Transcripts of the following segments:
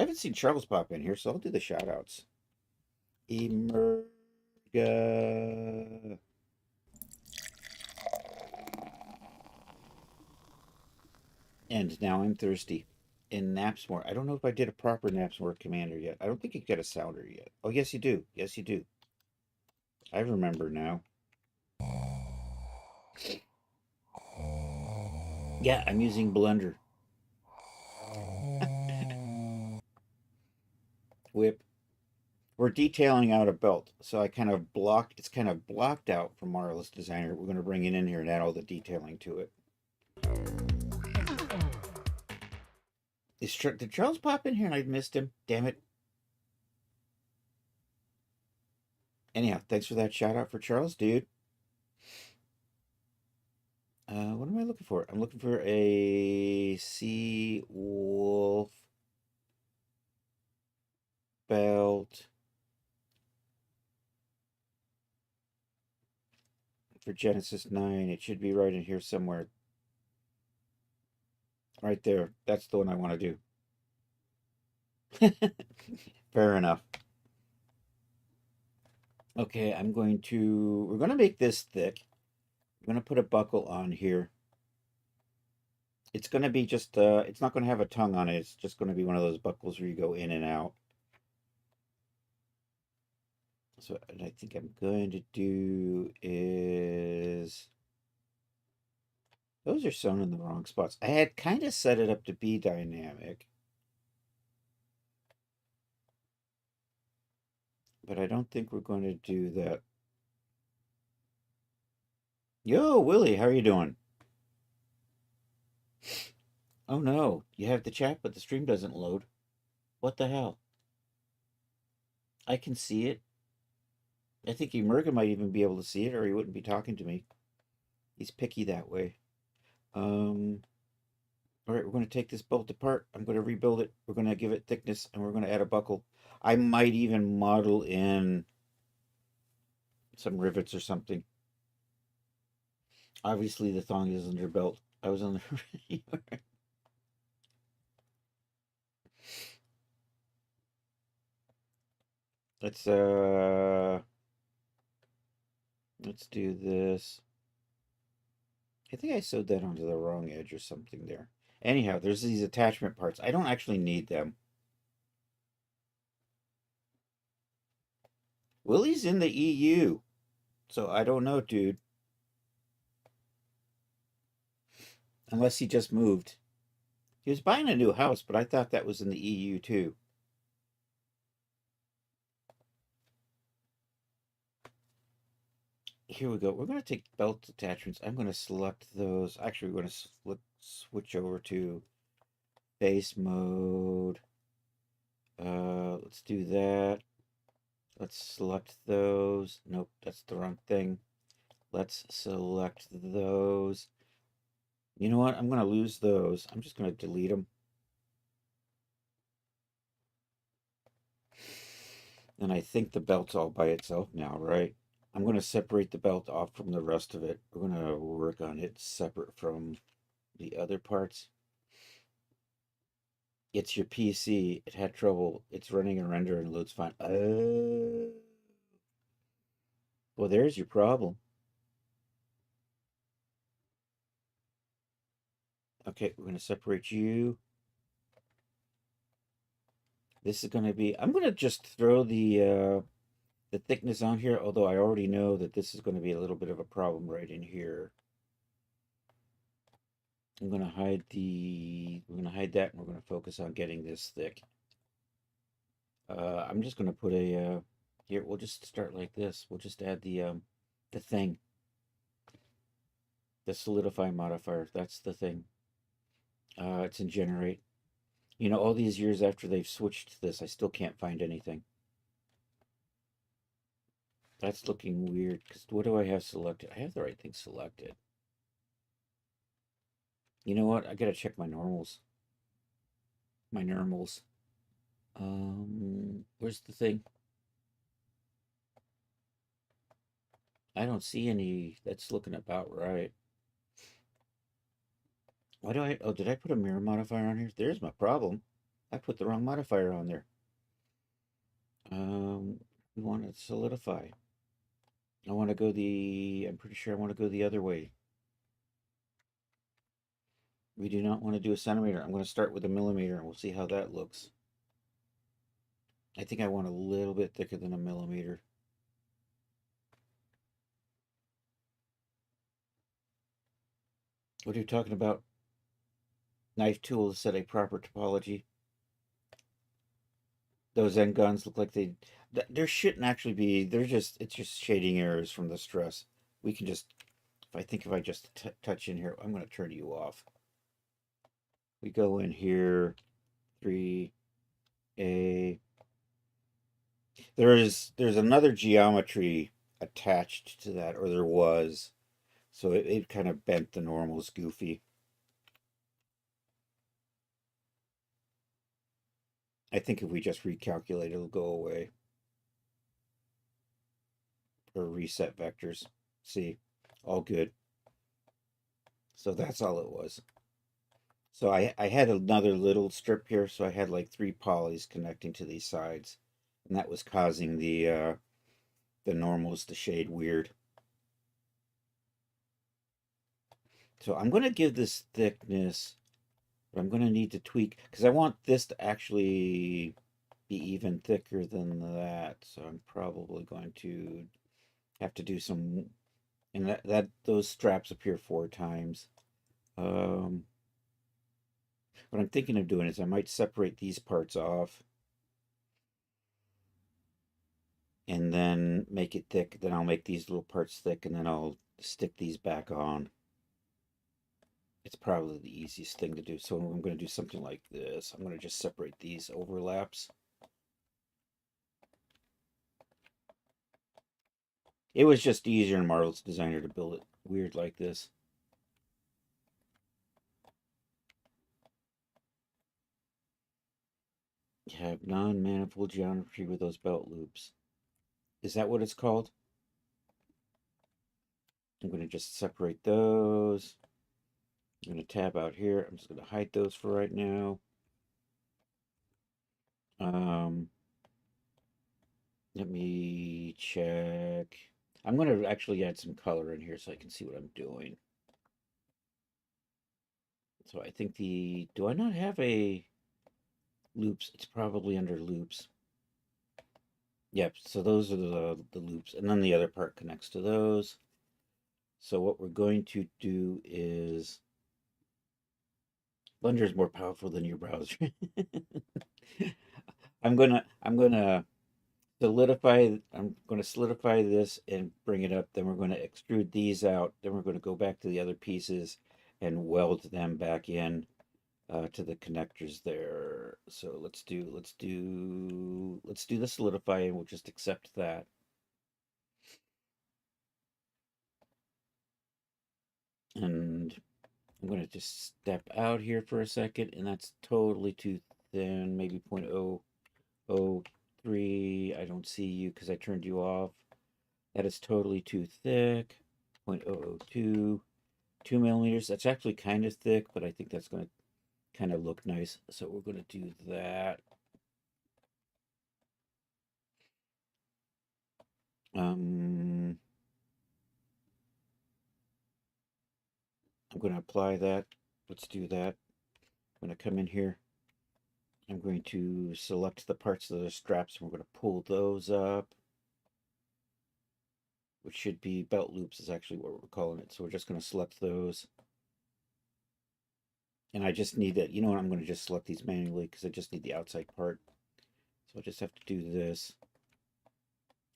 I haven't seen Charles pop in here, so I'll do the shout outs. Emerga. And now I'm thirsty. In Knapsmore. I don't know if I did a proper Knapsmore commander yet. I don't think you get a sounder yet. Oh, yes, you do. Yes, you do. I remember now. Yeah, I'm using Blender. Whip. We're detailing out a belt, so I kind of blocked. It's kind of blocked out from Marvelous Designer. We're going to bring it in here and add all the detailing to it. Did Charles pop in here and I missed him? Damn it. Anyhow, thanks for that shout out for Charles, dude. What am I looking for? I'm looking for a Sea Wolf belt for Genesis 9. It should be right in here somewhere. Right there. That's the one I want to do. Fair enough. Okay, we're going to make this thick. I'm going to put a buckle on here. It's going to be just, it's not going to have a tongue on it. It's just going to be one of those buckles where you go in and out. So what I think I'm going to do is, those are sewn in the wrong spots. I had kind of set it up to be dynamic, but I don't think we're going to do that. Yo, Willie, how are you doing? Oh no, you have the chat, but the stream doesn't load. What the hell? I can see it. I think Emerga might even be able to see it, or he wouldn't be talking to me. He's picky that way. All right, we're going to take this bolt apart. I'm going to rebuild it. We're going to give it thickness, and we're going to add a buckle. I might even model in some rivets or something. Obviously, the thong is under belt. I was on the... Let's do this. I think I sewed that onto the wrong edge or something there. Anyhow, there's these attachment parts. I don't actually need them. Willie's in the EU, so I don't know, dude. Unless he just moved. He was buying a new house, but I thought that was in the EU too. Here we go. We're going to take belt attachments. I'm going to select those. Actually, we're going to switch over to base mode. Let's do that. Let's select those. Nope, that's the wrong thing. Let's select those. You know what? I'm going to lose those. I'm just going to delete them. And I think the belt's all by itself now, right? I'm going to separate the belt off from the rest of it. We're going to work on it separate from the other parts. It's your PC. It had trouble. It's running a render and loads fine. Well, there's your problem. Okay, we're going to separate you. This is going to be... I'm going to just throw the thickness on here, although I already know that this is going to be a little bit of a problem right in here. I'm going to hide we're going to hide that, and we're going to focus on getting this thick. I'm just going to put a, here, we'll just start like this. We'll just add the thing. The solidify modifier, that's the thing. It's in generate. You know, all these years after they've switched to this, I still can't find anything. That's looking weird, because what do I have selected? I have the right thing selected. You know what? I gotta check my normals. My normals. Where's the thing? I don't see any. That's looking about right. Why do I... Oh, did I put a mirror modifier on here? There's my problem. I put the wrong modifier on there. We want to solidify. I want to go I'm pretty sure I want to go the other way. We do not want to do a centimeter. I'm going to start with a millimeter and we'll see how that looks. I think I want a little bit thicker than a millimeter. What are you talking about? Knife tools set a proper topology. Those end guns look like there shouldn't actually be, it's just shading errors from the stress. We can just, if I just touch in here, I'm going to turn you off. We go in here, 3A. There's another geometry attached to that, or there was. So it kind of bent the normals goofy. I think if we just recalculate, it'll go away. Or reset vectors. See, all good. So that's all it was. So I had another little strip here, so I had like 3 polys connecting to these sides. And that was causing the normals to shade weird. So I'm going to give this thickness, but I'm going to need to tweak, because I want this to actually be even thicker than that. So I'm probably going to have to do some, and those straps appear 4 times. What I'm thinking of doing is I might separate these parts off and then make it thick. Then I'll make these little parts thick and then I'll stick these back on. It's probably the easiest thing to do. So I'm going to do something like this. I'm going to just separate these overlaps. It was just easier in Marvel's Designer to build it weird like this. You have non-manifold geometry with those belt loops. Is that what it's called? I'm going to just separate those. I'm going to tab out here. I'm just going to hide those for right now. Let me check. I'm going to actually add some color in here so I can see what I'm doing. So I think do I not have a loops? It's probably under loops. Yep, so those are the loops. And then the other part connects to those. So what we're going to do is, Blender is more powerful than your browser. I'm gonna solidify. I'm going to solidify this and bring it up. Then we're going to extrude these out. Then we're going to go back to the other pieces and weld them back in to the connectors there. So let's do the solidify, and we'll just accept that. And I'm going to just step out here for a second, and that's totally too thin. Maybe 0.003. I don't see you because I turned you off. That is totally too thick. 0.002. 2 millimeters. That's actually kind of thick, but I think that's going to kind of look nice. So we're going to do that. I'm going to apply that. Let's do that. I'm going to come in here. I'm going to select the parts of the straps, and we're going to pull those up, which should be belt loops is actually what we're calling it. So we're just going to select those. And I just need that. You know what? I'm going to just select these manually because I just need the outside part. So I just have to do this.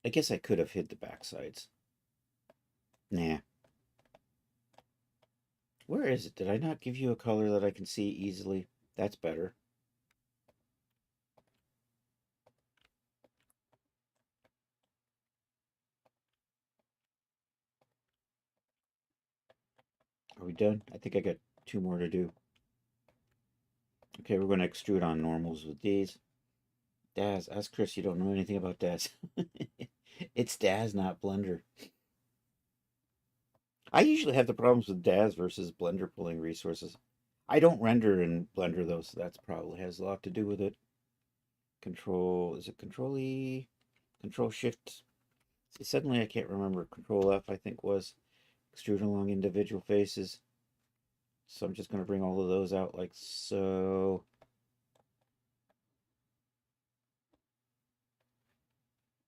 I guess I could have hid the back sides. Nah. Where is it? Did I not give you a color that I can see easily? That's better. Are we done? I think I got 2 more to do. Okay, we're going to extrude on normals with these. Daz, ask Chris, you don't know anything about Daz. It's Daz, not Blender. I usually have the problems with Daz versus Blender pulling resources. I don't render in Blender though, so that's probably has a lot to do with it. Control, is it Control E? Control Shift. See, suddenly I can't remember. Control F, I think, was extrude along individual faces. So I'm just going to bring all of those out like so.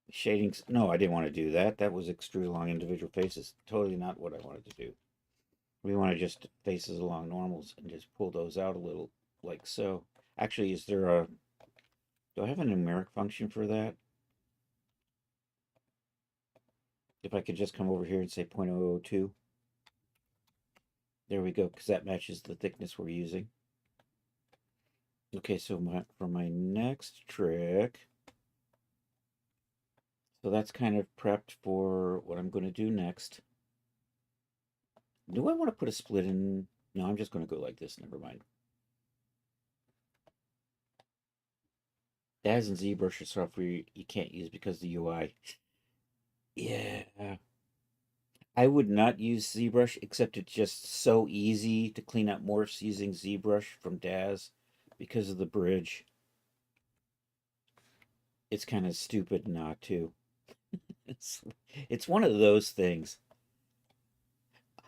Shadings. No, I didn't want to do that. That was extrude along individual faces. Totally not what I wanted to do. We want to just faces along normals and just pull those out a little like so. Actually, is there a, do I have a numeric function for that? If I could just come over here and say 0.002. There we go, because that matches the thickness we're using. Okay, so for my next trick, so that's kind of prepped for what I'm going to do next. Do I want to put a split in? No, I'm just going to go like this. Never mind. Daz and ZBrush are software you can't use because of the UI. Yeah. I would not use ZBrush, except it's just so easy to clean up morphs using ZBrush from Daz because of the bridge. It's kind of stupid not to. It's it's one of those things.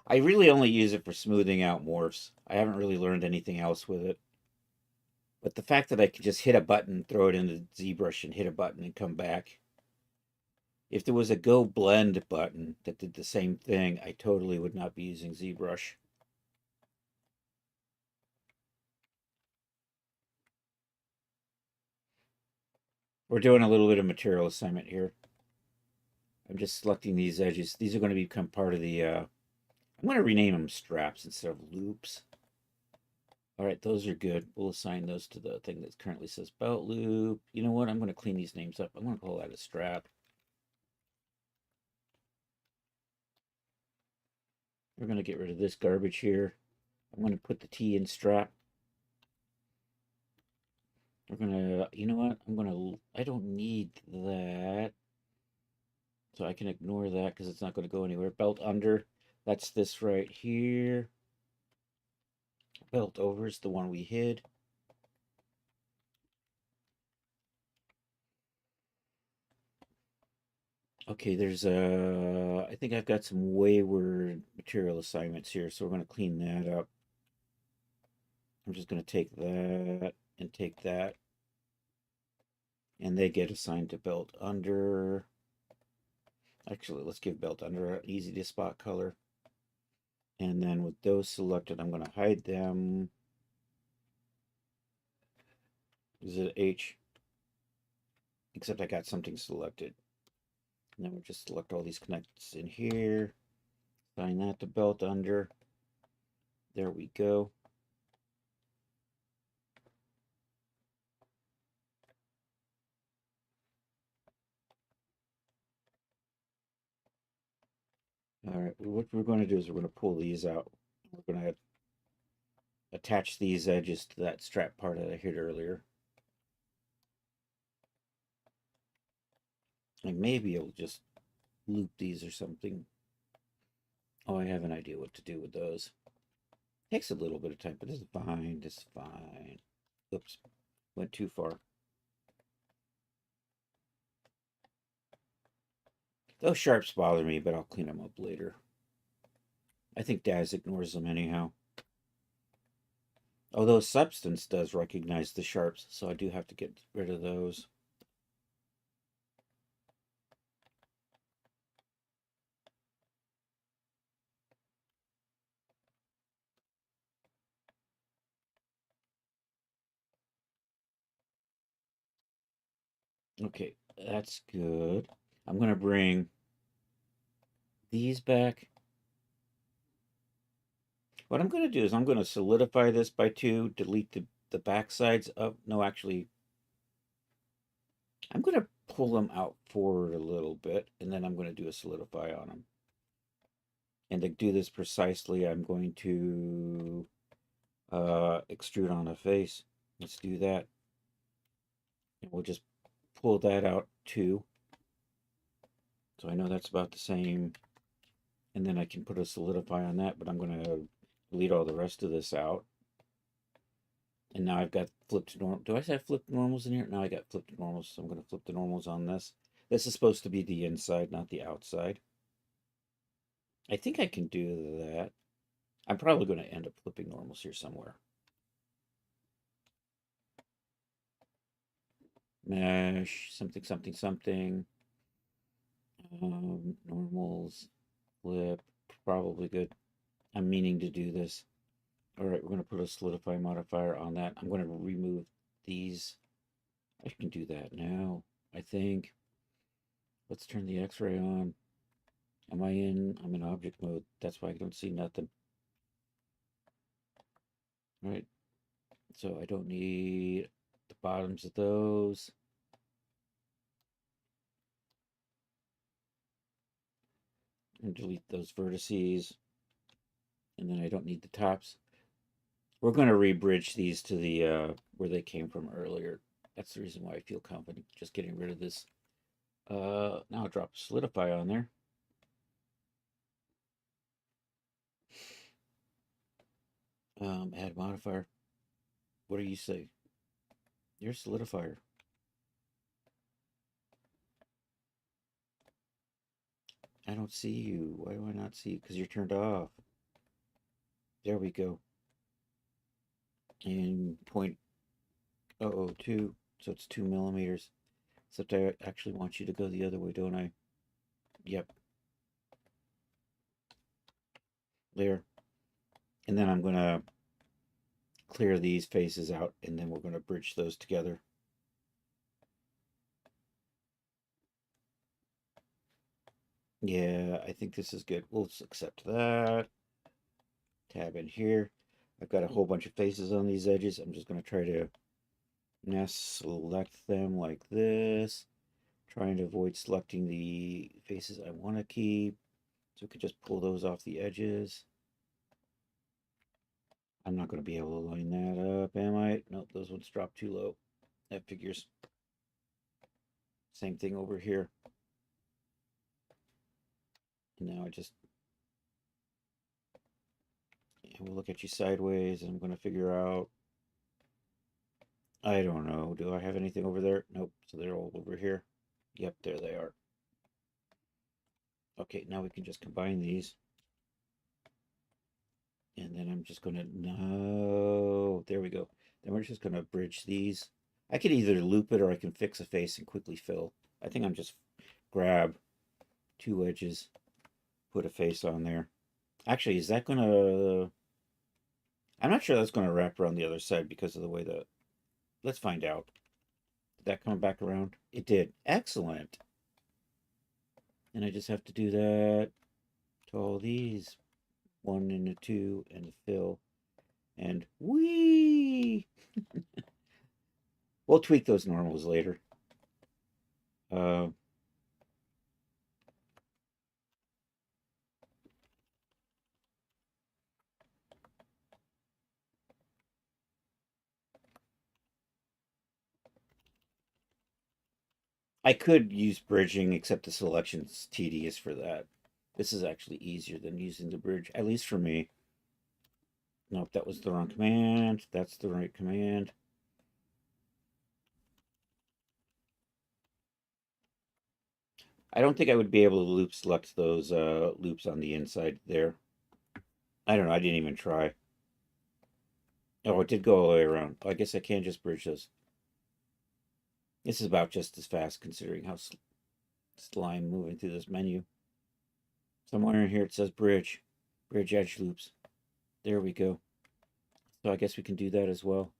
I really only use it for smoothing out morphs. I haven't really learned anything else with it. But the fact that I could just hit a button, throw it into ZBrush and hit a button and come back. If there was a Go Blend button that did the same thing, I totally would not be using ZBrush. We're doing a little bit of material assignment here. I'm just selecting these edges. These are going to become part of the, I'm going to rename them straps instead of loops. All right, those are good. We'll assign those to the thing that currently says belt loop. You know what? I'm going to clean these names up. I'm going to call that a strap. We're going to get rid of this garbage here. I'm going to put the T in strap. We're going to, you know what? I don't need that. So I can ignore that because it's not going to go anywhere. Belt under, that's this right here. Belt over is the one we hid. Okay, there's I think I've got some wayward material assignments here, so we're going to clean that up. I'm just going to take that and take that. And they get assigned to belt under. Actually, let's give belt under an easy to spot color. And then with those selected, I'm going to hide them. Is it H? Except I got something selected. And then we'll just select all these connects in here. Assign that to belt under. There we go. All right, what we're going to do is we're going to pull these out. We're going to attach these edges to that strap part that I hid earlier. I may be able to just loop these or something. Oh, I have an idea what to do with those. Takes a little bit of time, but it's fine. It's fine. Oops, went too far. Those sharps bother me, but I'll clean them up later. I think Daz ignores them anyhow. Although Substance does recognize the sharps, so I do have to get rid of those. Okay, that's good. I'm going to bring these back. What I'm going to do is I'm going to solidify this by 2, delete the back sides of, no, actually, I'm going to pull them out forward a little bit, and then I'm going to do a solidify on them. And to do this precisely, I'm going to extrude on a face. Let's do that. And we'll just pull that out too. So I know that's about the same. And then I can put a solidify on that, but I'm going to delete all the rest of this out. And now I've got flipped normal. Do I have flipped normals in here? No, I got flipped normals, so I'm going to flip the normals on this. This is supposed to be the inside, not the outside. I think I can do that. I'm probably going to end up flipping normals here somewhere. Mesh, something, something, something. Normals, flip, probably good. I'm meaning to do this. All right, we're going to put a solidify modifier on that. I'm going to remove these. I can do that now, I think. Let's turn the X-ray on. Am I in? I'm in object mode. That's why I don't see nothing. All right, so I don't need the bottoms of those. And delete those vertices. And then I don't need the tops. We're going to rebridge these to the where they came from earlier. That's the reason why I feel confident just getting rid of this. Now I'll drop solidify on there. Add modifier. What do you say? You're a solidifier. I don't see you. Why do I not see you? Because you're turned off. There we go. And 0.002, so it's 2 millimeters. Except I actually want you to go the other way, don't I? Yep. There. And then I'm going to clear these faces out, and then we're going to bridge those together. Yeah, I think this is good. We'll accept that. Tab in here. I've got a whole bunch of faces on these edges. I'm just going to try to select them like this. Trying to avoid selecting the faces I want to keep. So we could just pull those off the edges. I'm not going to be able to line that up, am I? Nope, those ones drop too low. That figures. Same thing over here. And now I just we'll look at you sideways, and I'm going to figure out. I don't know. Do I have anything over there? Nope. So they're all over here. Yep, there they are. Okay, now we can just combine these. And then I'm just going to, no, there we go. Then we're just going to bridge these. I could either loop it or I can fix a face and quickly fill. I think I'm just grab 2 edges, put a face on there. Actually, is that going to, I'm not sure that's going to wrap around the other side because of the way that, let's find out. Did that come back around? It did. Excellent. And I just have to do that to all these. 1 and a 2 and a fill. And whee! We'll tweak those normals later. I could use bridging, except the selection's tedious for that. This is actually easier than using the bridge, at least for me. Nope, that was the wrong command. That's the right command. I don't think I would be able to loop select those loops on the inside there. I don't know. I didn't even try. Oh, it did go all the way around. I guess I can just bridge those. This is about just as fast considering how slime moving through this menu. Somewhere in here it says bridge. Bridge edge loops. There we go. So I guess we can do that as well.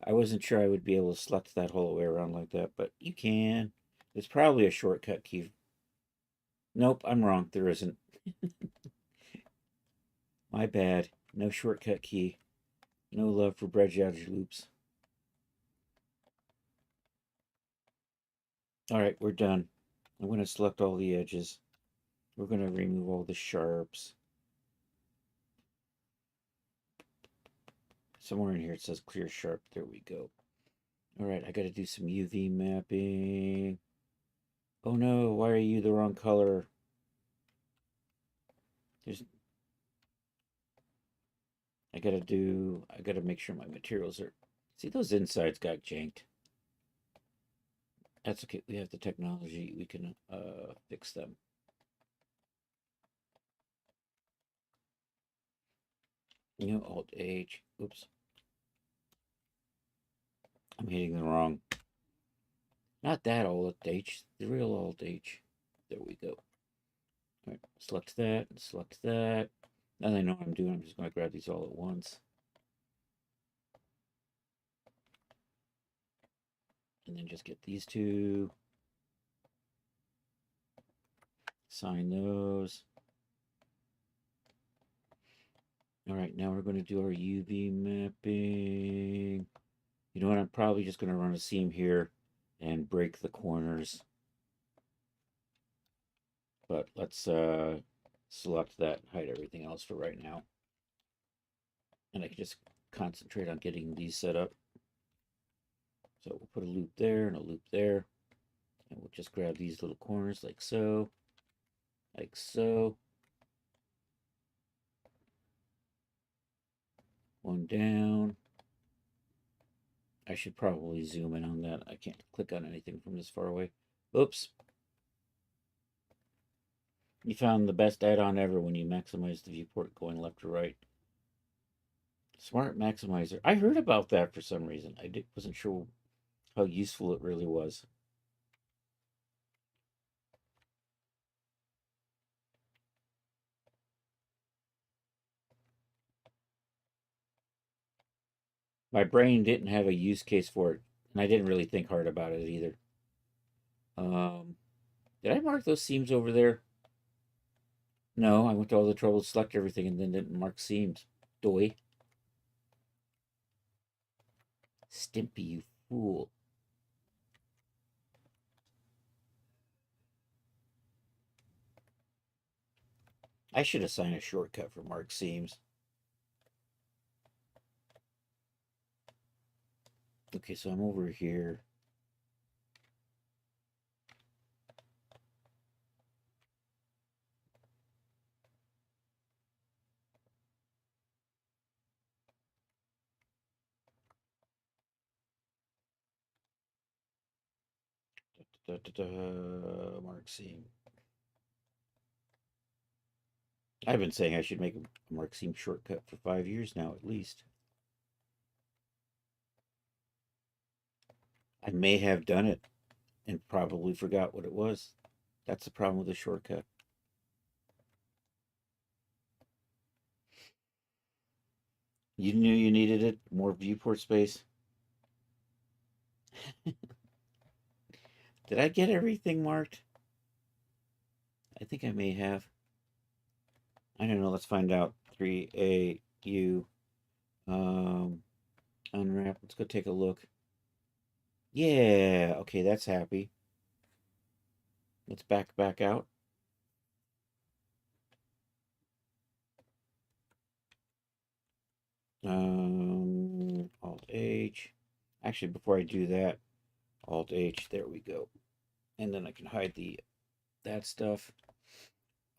I wasn't sure I would be able to select that whole way around like that, but you can. There's probably a shortcut key. Nope, I'm wrong. There isn't. My bad. No shortcut key. No love for bridge edge loops. All right, we're done. I'm going to select all the edges. We're going to remove all the sharps. Somewhere in here it says clear sharp. There we go. All right, I got to do some UV mapping. Oh no, why are you the wrong color? I gotta make sure my materials are, see those insides got janked. That's okay, we have the technology, we can fix them. New Alt H, oops. I'm hitting the wrong, not that Alt H, the real Alt H. There we go. All right, select that, and select that. Now that I know what I'm doing, I'm just gonna grab these all at once. And then just get these two. Sign those. All right, now we're going to do our UV mapping. You know what? I'm probably just going to run a seam here and break the corners. But let's select that and hide everything else for right now. And I can just concentrate on getting these set up. So we'll put a loop there and a loop there. And we'll just grab these little corners like so. Like so. One down. I should probably zoom in on that. I can't click on anything from this far away. Oops. You found the best add-on ever when you maximize the viewport going left or right. Smart Maximizer. I heard about that for some reason. Wasn't sure how useful it really was. My brain didn't have a use case for it, and I didn't really think hard about it either. Did I mark those seams over there? No, I went to all the trouble to select everything and then didn't mark seams. Doy. Stimpy, you fool. I should assign a shortcut for mark seams. Okay, so I'm over here. Mark seam. I've been saying I should make a mark seam shortcut for 5 years now, at least. I may have done it and probably forgot what it was. That's the problem with a shortcut. You knew you needed it, more viewport space. Did I get everything marked? I think I may have. I don't know. Let's find out. 3AU. Unwrap. Let's go take a look. Yeah. Okay, that's happy. Let's back out. Alt H. Actually, before I do that, Alt H. There we go. And then I can hide that stuff.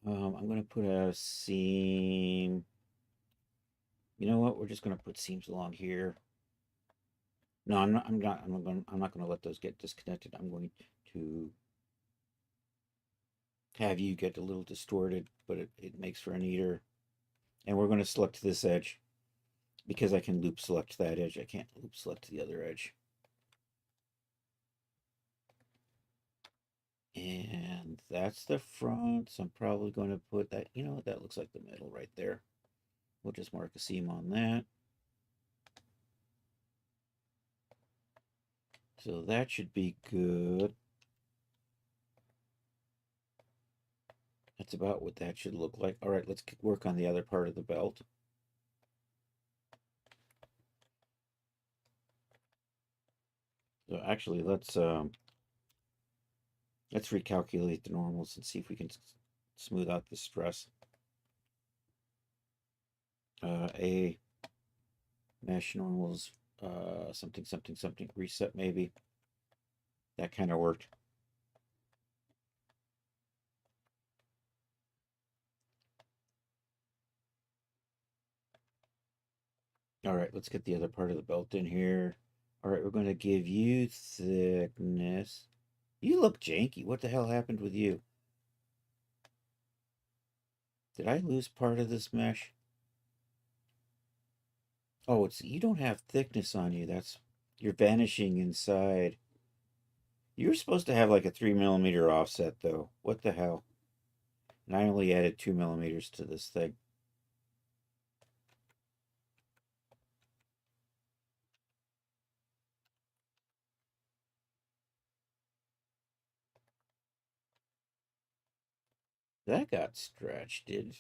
I'm gonna put a seam. You know what? We're just gonna put seams along here. No, I'm not. I'm not gonna let those get disconnected. I'm going to have you get a little distorted, but it makes for a neater. And we're going to select this edge because I can loop select that edge. I can't loop select the other edge. And that's the front. So I'm probably going to put that, you know what, that looks like the middle right there. We'll just mark a seam on that. So that should be good. That's about what that should look like. All right, let's work on the other part of the belt. So actually, let's recalculate the normals and see if we can smooth out the stress. A mesh normals, something reset maybe. That kind of worked. All right, let's get the other part of the belt in here. All right, we're going to give you thickness. You look janky. What the hell happened with you? Did I lose part of this mesh? Oh, it's you don't have thickness on you. That's you're vanishing inside. You're supposed to have like a 3 millimeter offset though. What the hell? And I only added 2 millimeters to this thing. That got stretched, did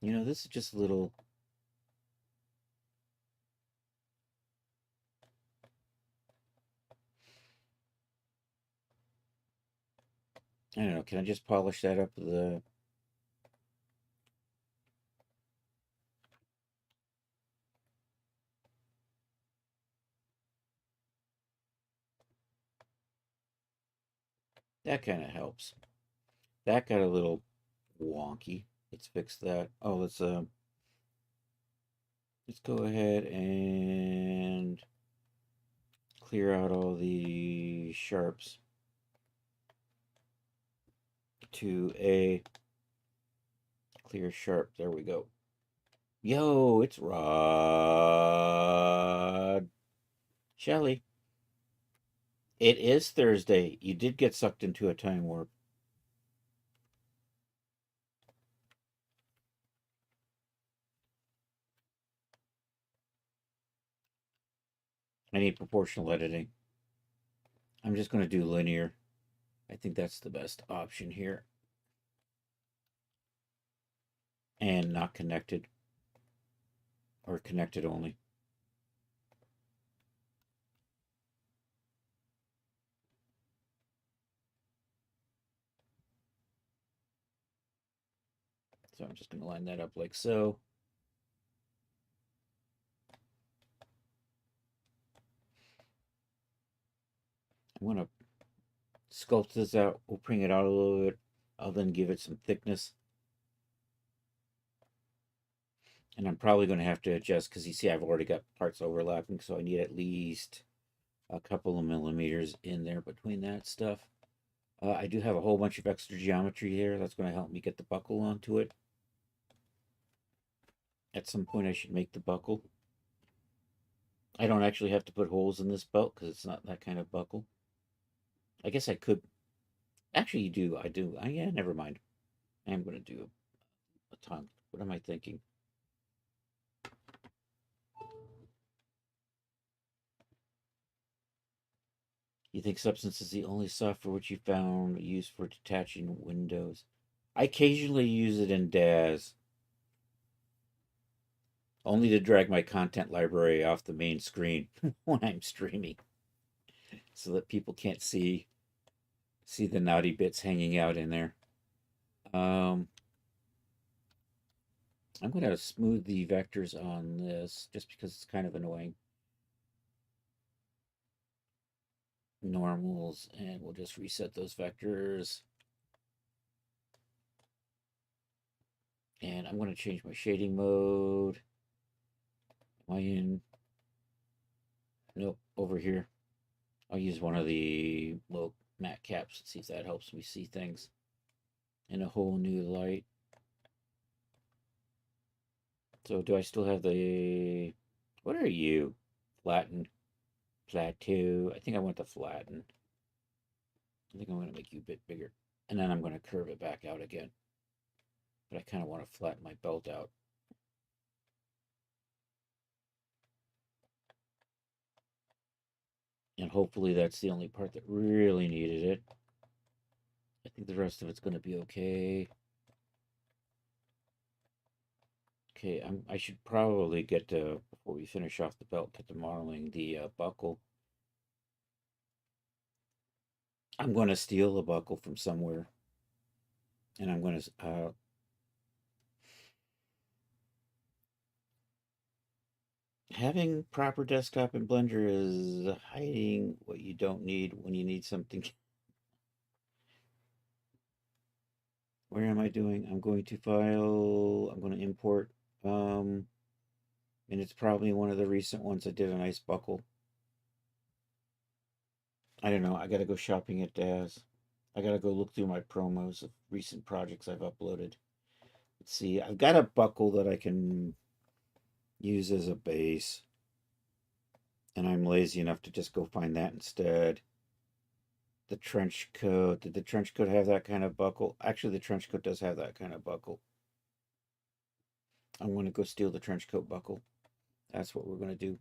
you know? This is just a little. I don't know. Can I just polish that up with the? That kind of helps. That got a little wonky. Let's fix that. Oh, let's go ahead and clear out all the sharps to a clear sharp. There we go. Yo, it's Rod. Shelly. It is Thursday. You did get sucked into a time warp. I need proportional editing. I'm just going to do linear. I think that's the best option here. And not connected. Or connected only. So I'm just going to line that up like so. I'm going to sculpt this out. We'll bring it out a little bit. I'll then give it some thickness. And I'm probably going to have to adjust because you see I've already got parts overlapping. So I need at least a couple of millimeters in there between that stuff. I do have a whole bunch of extra geometry here. That's going to help me get the buckle onto it. At some point I should make the buckle. I don't actually have to put holes in this belt because it's not that kind of buckle. I guess I could. Actually, you do. I do. Yeah, never mind. I am going to do a tongue. What am I thinking? You think Substance is the only software which you found used for detaching windows? I occasionally use it in DAZ, only to drag my content library off the main screen when I'm streaming, so that people can't see the naughty bits hanging out in there. Um, I'm going to smooth the vectors on this just because it's kind of annoying. Normals, and we'll just reset those vectors. And I'm going to change my shading mode. Am I in? Nope, over here. I'll use one of the low matte caps and see if that helps me see things in a whole new light. So do I still have the... What are you? Flatten. Plateau. I think I want the flatten. I think I'm going to make you a bit bigger. And then I'm going to curve it back out again. But I kind of want to flatten my belt out. And hopefully that's the only part that really needed it. I think the rest of it's going to be okay. Okay, I should probably get to, before we finish off the belt, get to modeling the buckle. I'm going to steal a buckle from somewhere. And I'm going to, having proper desktop in Blender is hiding what you don't need when you need something. Where am I doing? I'm going to file, I'm going to import And it's probably one of the recent ones. I did a nice buckle. I don't know. I gotta go shopping at Daz. I gotta go look through my promos of recent projects I've uploaded. Let's see. I've got a buckle that I can use as a base, and I'm lazy enough to just go find that instead. The trench coat. Did the trench coat have that kind of buckle? Actually, the trench coat does have that kind of buckle. I want to go steal the trench coat buckle. That's what we're gonna do.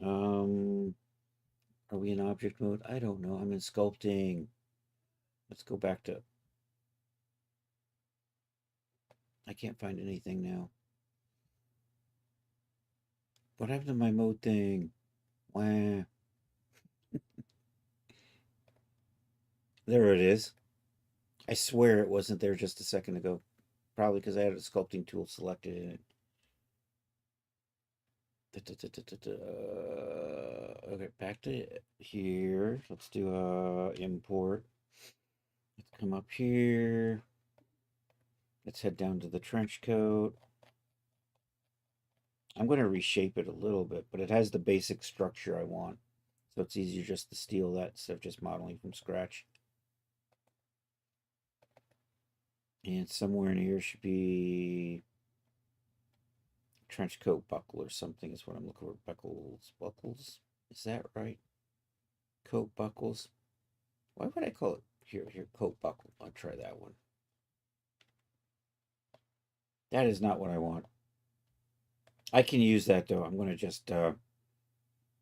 Are we in object mode? I don't know. I'm in sculpting. Let's go back to. I can't find anything now. What happened to my mode thing? Wah. There it is. I swear it wasn't there just a second ago. Probably because I had a sculpting tool selected in it. Okay, back to here. Let's do import. Let's come up here. Let's head down to the trench coat. I'm going to reshape it a little bit, but it has the basic structure I want. So it's easier just to steal that instead of just modeling from scratch. And somewhere in here should be trench coat buckle or something is what I'm looking for. Buckles. Is that right? Coat buckles. Why would I call it here? Coat buckle. I'll try that one. That is not what I want. I can use that though. I'm going to just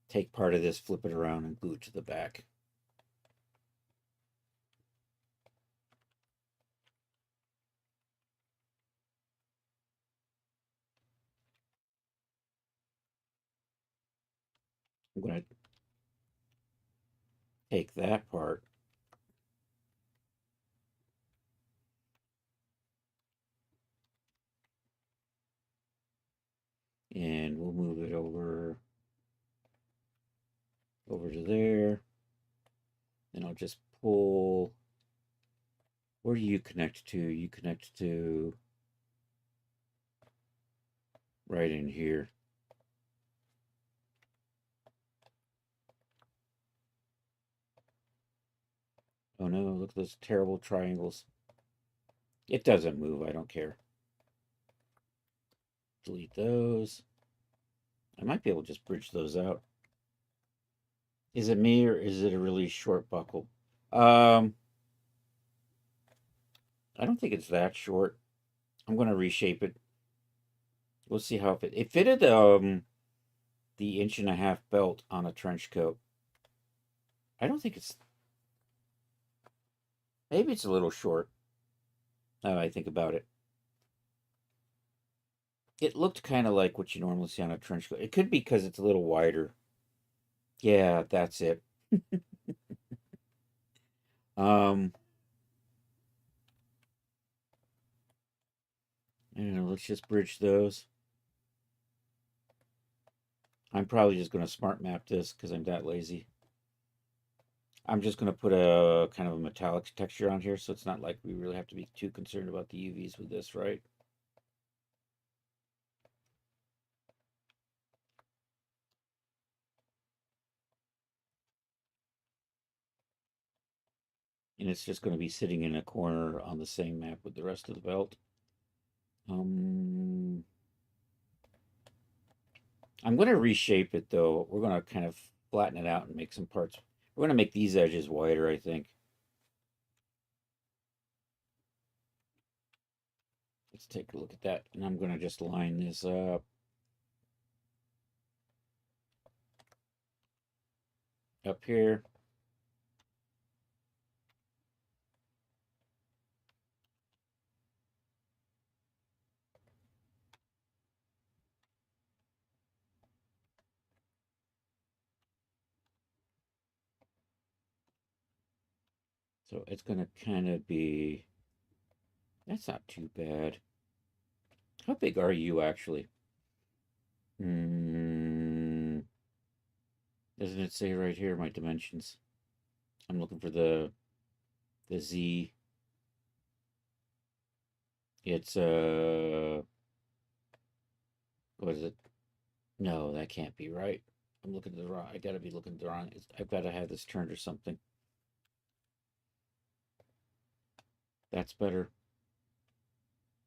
take part of this, flip it around, and glue it to the back. I'm going to take that part. And we'll move it over to there. And I'll just pull. Where do you connect to? You connect to right in here. Oh no, look at those terrible triangles. It doesn't move, I don't care. Delete those. I might be able to just bridge those out. Is it me or is it a really short buckle? I don't think it's that short. I'm going to reshape it. We'll see how it fitted the 1.5-inch belt on a trench coat. I don't think it's, maybe it's a little short. Now I think about it. It looked kind of like what you normally see on a trench coat. It could be because it's a little wider. Yeah, that's it. um, I don't know. Let's just bridge those. I'm probably just going to smart map this because I'm that lazy. I'm just going to put a kind of a metallic texture on here, so it's not like we really have to be too concerned about the UVs with this, right? And it's just going to be sitting in a corner on the same map with the rest of the belt. I'm going to reshape it though. We're going to kind of flatten it out and make some parts. We're going to make these edges wider, I think. Let's take a look at that. And I'm going to just line this up. Up here. So it's going to kind of be, that's not too bad. How big are you actually? Doesn't it say right here my dimensions? I'm looking for the Z. It's What is it? No, that can't be right. I'm looking at the wrong. I gotta be looking at the wrong. I've got to have this turned or something. That's better.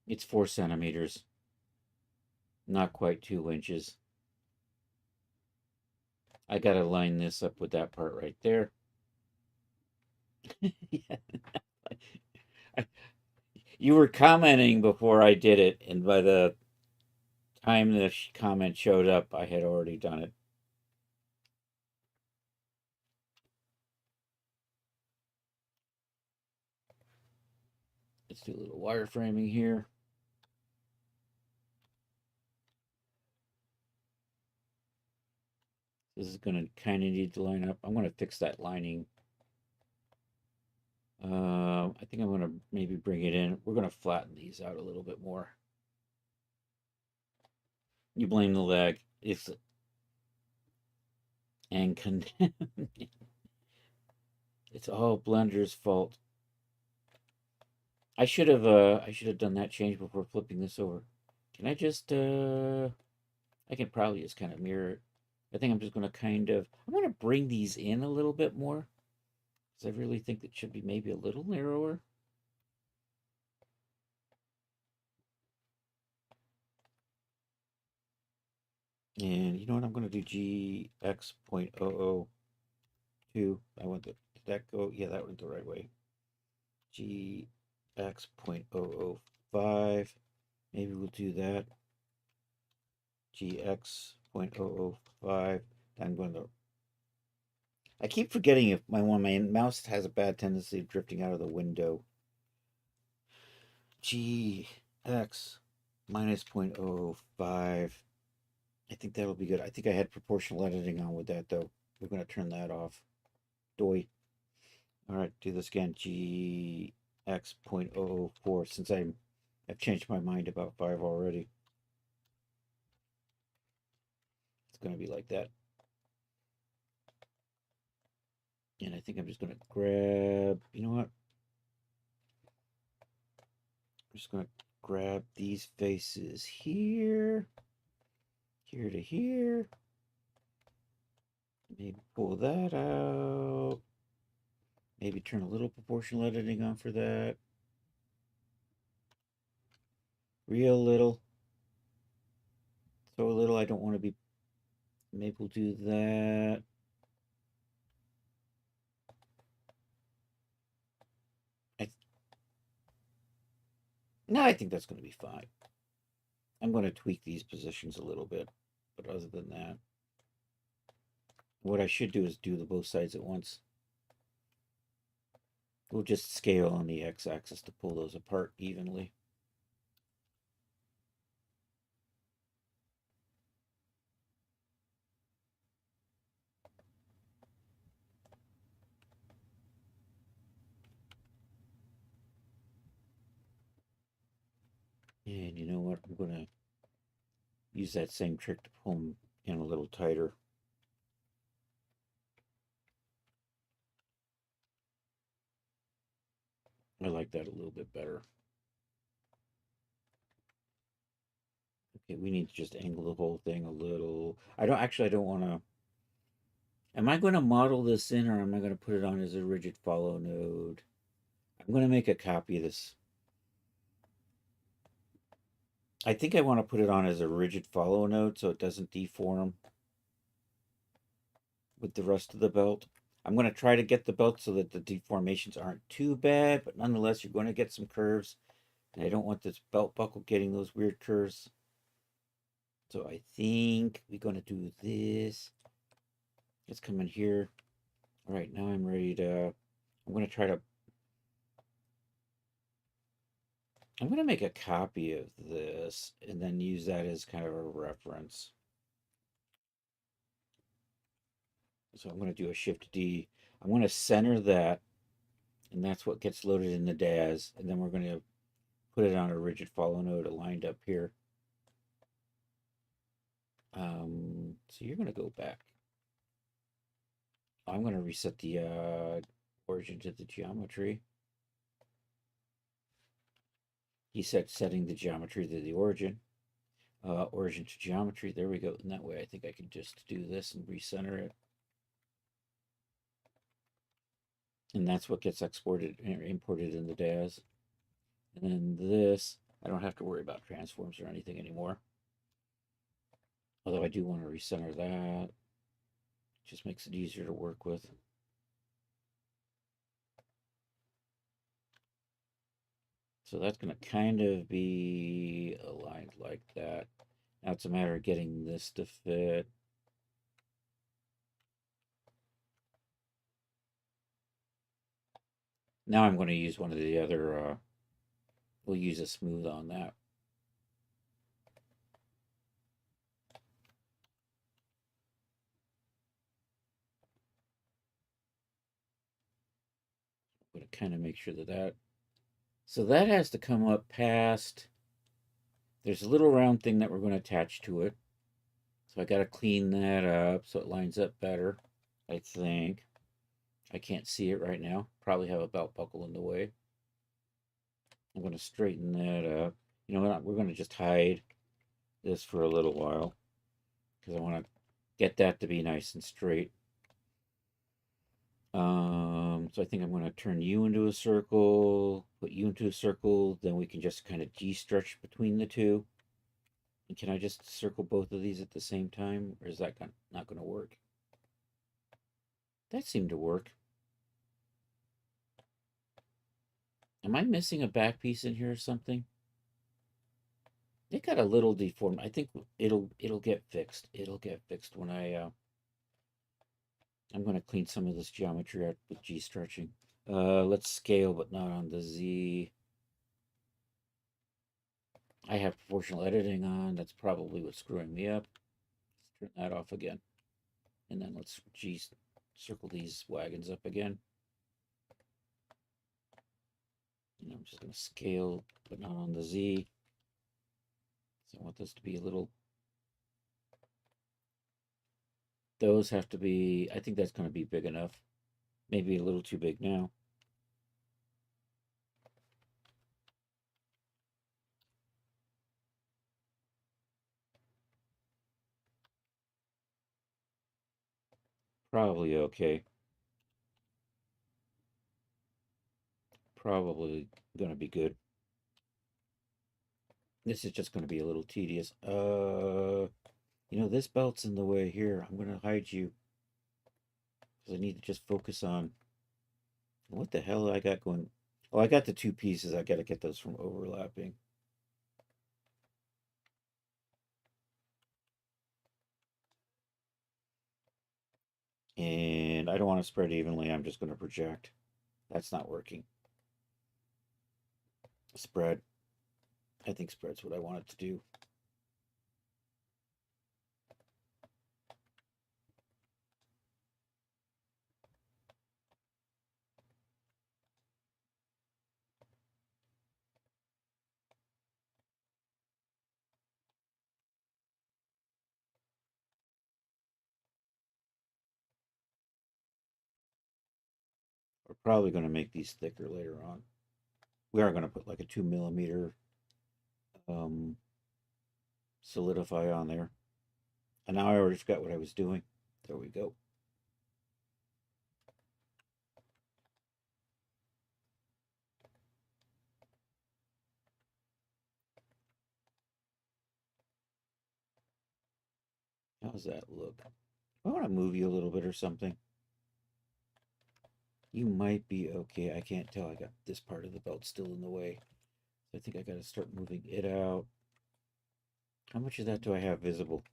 It's 4 centimeters, not quite 2 inches. I gotta line this up with that part right there. Yeah. You were commenting before I did it, and by the time the comment showed up, I had already done it. Let's do a little wireframing here. This is going to kind of need to line up. I'm going to fix that lining. I think I'm going to maybe bring it in. We're going to flatten these out a little bit more. You blame the leg. It's and it's all Blender's fault. I should have done that change before flipping this over. Can I just I can probably just kind of mirror it. I think I'm just going to I'm going to bring these in a little bit more because I really think it should be maybe a little narrower. And you know what? I'm going to do GX.002. I want the, did that go? Yeah, that went the right way. GX.005. Maybe we'll do that. GX.005. I'm going to. I keep forgetting if my mouse has a bad tendency of drifting out of the window. GX minus 0.05. I think that'll be good. I think I had proportional editing on with that, though. We're going to turn that off. Doi. All right, do this again. GX.004. Since I've changed my mind about 5 already. It's going to be like that. And I think I'm just going to grab, you know what? I'm just going to grab these faces here to here. Maybe pull that out. Maybe turn a little proportional editing on for that. Real little. So little I don't want to be. Maybe we'll do that. No, I think that's going to be fine. I'm going to tweak these positions a little bit. But other than that, what I should do is do the both sides at once. We'll just scale on the x-axis to pull those apart evenly. And you know what? I'm going to use that same trick to pull them in a little tighter. I like that a little bit better. Okay, we need to just angle the whole thing a little. I don't want to. Am I going to model this in or am I going to put it on as a rigid follow node? I'm going to make a copy of this. I think I want to put it on as a rigid follow node so it doesn't deform with the rest of the belt. I'm going to try to get the belt so that the deformations aren't too bad, but nonetheless, you're going to get some curves. And I don't want this belt buckle getting those weird curves. So I think we're going to do this. Let's come in here. All right, now I'm ready to, I'm going to try to, I'm going to make a copy of this and then use that as kind of a reference. So I'm going to do a Shift D. I'm going to center that, and that's what gets loaded in the DAS. And then we're going to put it on a rigid follow node aligned up here. So you're going to go back. I'm going to reset the origin to the geometry. He said setting the geometry to the origin. origin to geometry. There we go. And that way I think I can just do this and recenter it. And that's what gets exported or imported in the DAS. And then this, I don't have to worry about transforms or anything anymore. Although I do want to recenter that. Just makes it easier to work with. So that's going to kind of be aligned like that. Now it's a matter of getting this to fit. Now I'm going to use one of the other, we'll use a smooth on that. I'm going to kind of make sure that so that has to come up past, there's a little round thing that we're going to attach to it. So I got to clean that up so it lines up better, I think. I can't see it right now. Probably have a belt buckle in the way. I'm going to straighten that up. You know what? We're going to just hide this for a little while because I want to get that to be nice and straight. So I think I'm going to turn you into a circle, put you into a circle, then we can just kind of G-stretch between the two. And can I just circle both of these at the same time, or is that not going to work? That seemed to work. Am I missing a back piece in here or something? It got a little deformed. I think it'll get fixed. It'll get fixed when I'm going to clean some of this geometry out with G stretching. Let's scale, but not on the Z. I have proportional editing on. That's probably what's screwing me up. Let's turn that off again. And then let's G circle these wagons up again. And I'm just going to scale, but not on the Z. So I want this to be a little, those have to be, I think that's going to be big enough. Maybe a little too big now. Probably okay. Probably going to be good. This is just going to be a little tedious. You know, this belt's in the way here. I'm going to hide you. Because I need to just focus on what the hell I got going. Oh, I got the two pieces. I got to get those from overlapping. And I don't want to spread evenly. I'm just going to project. That's not working. Spread. I think spread's what I want it to do. We're probably going to make these thicker later on. We are going to put like a 2 mm solidify on there. And now I already forgot what I was doing. There we go. How's that look? I want to move you a little bit or something. You might be okay. I can't tell. I got this part of the belt still in the way. I think I got to start moving it out. How much of that do I have visible?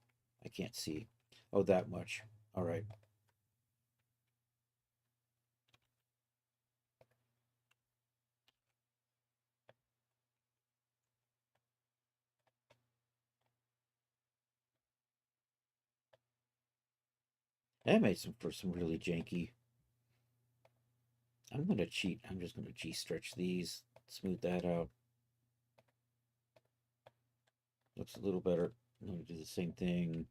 I can't see. Oh, that much. All right. That made for some really janky. I'm going to cheat. I'm just going to G-stretch these. Smooth that out. Looks a little better. I'm going to do the same thing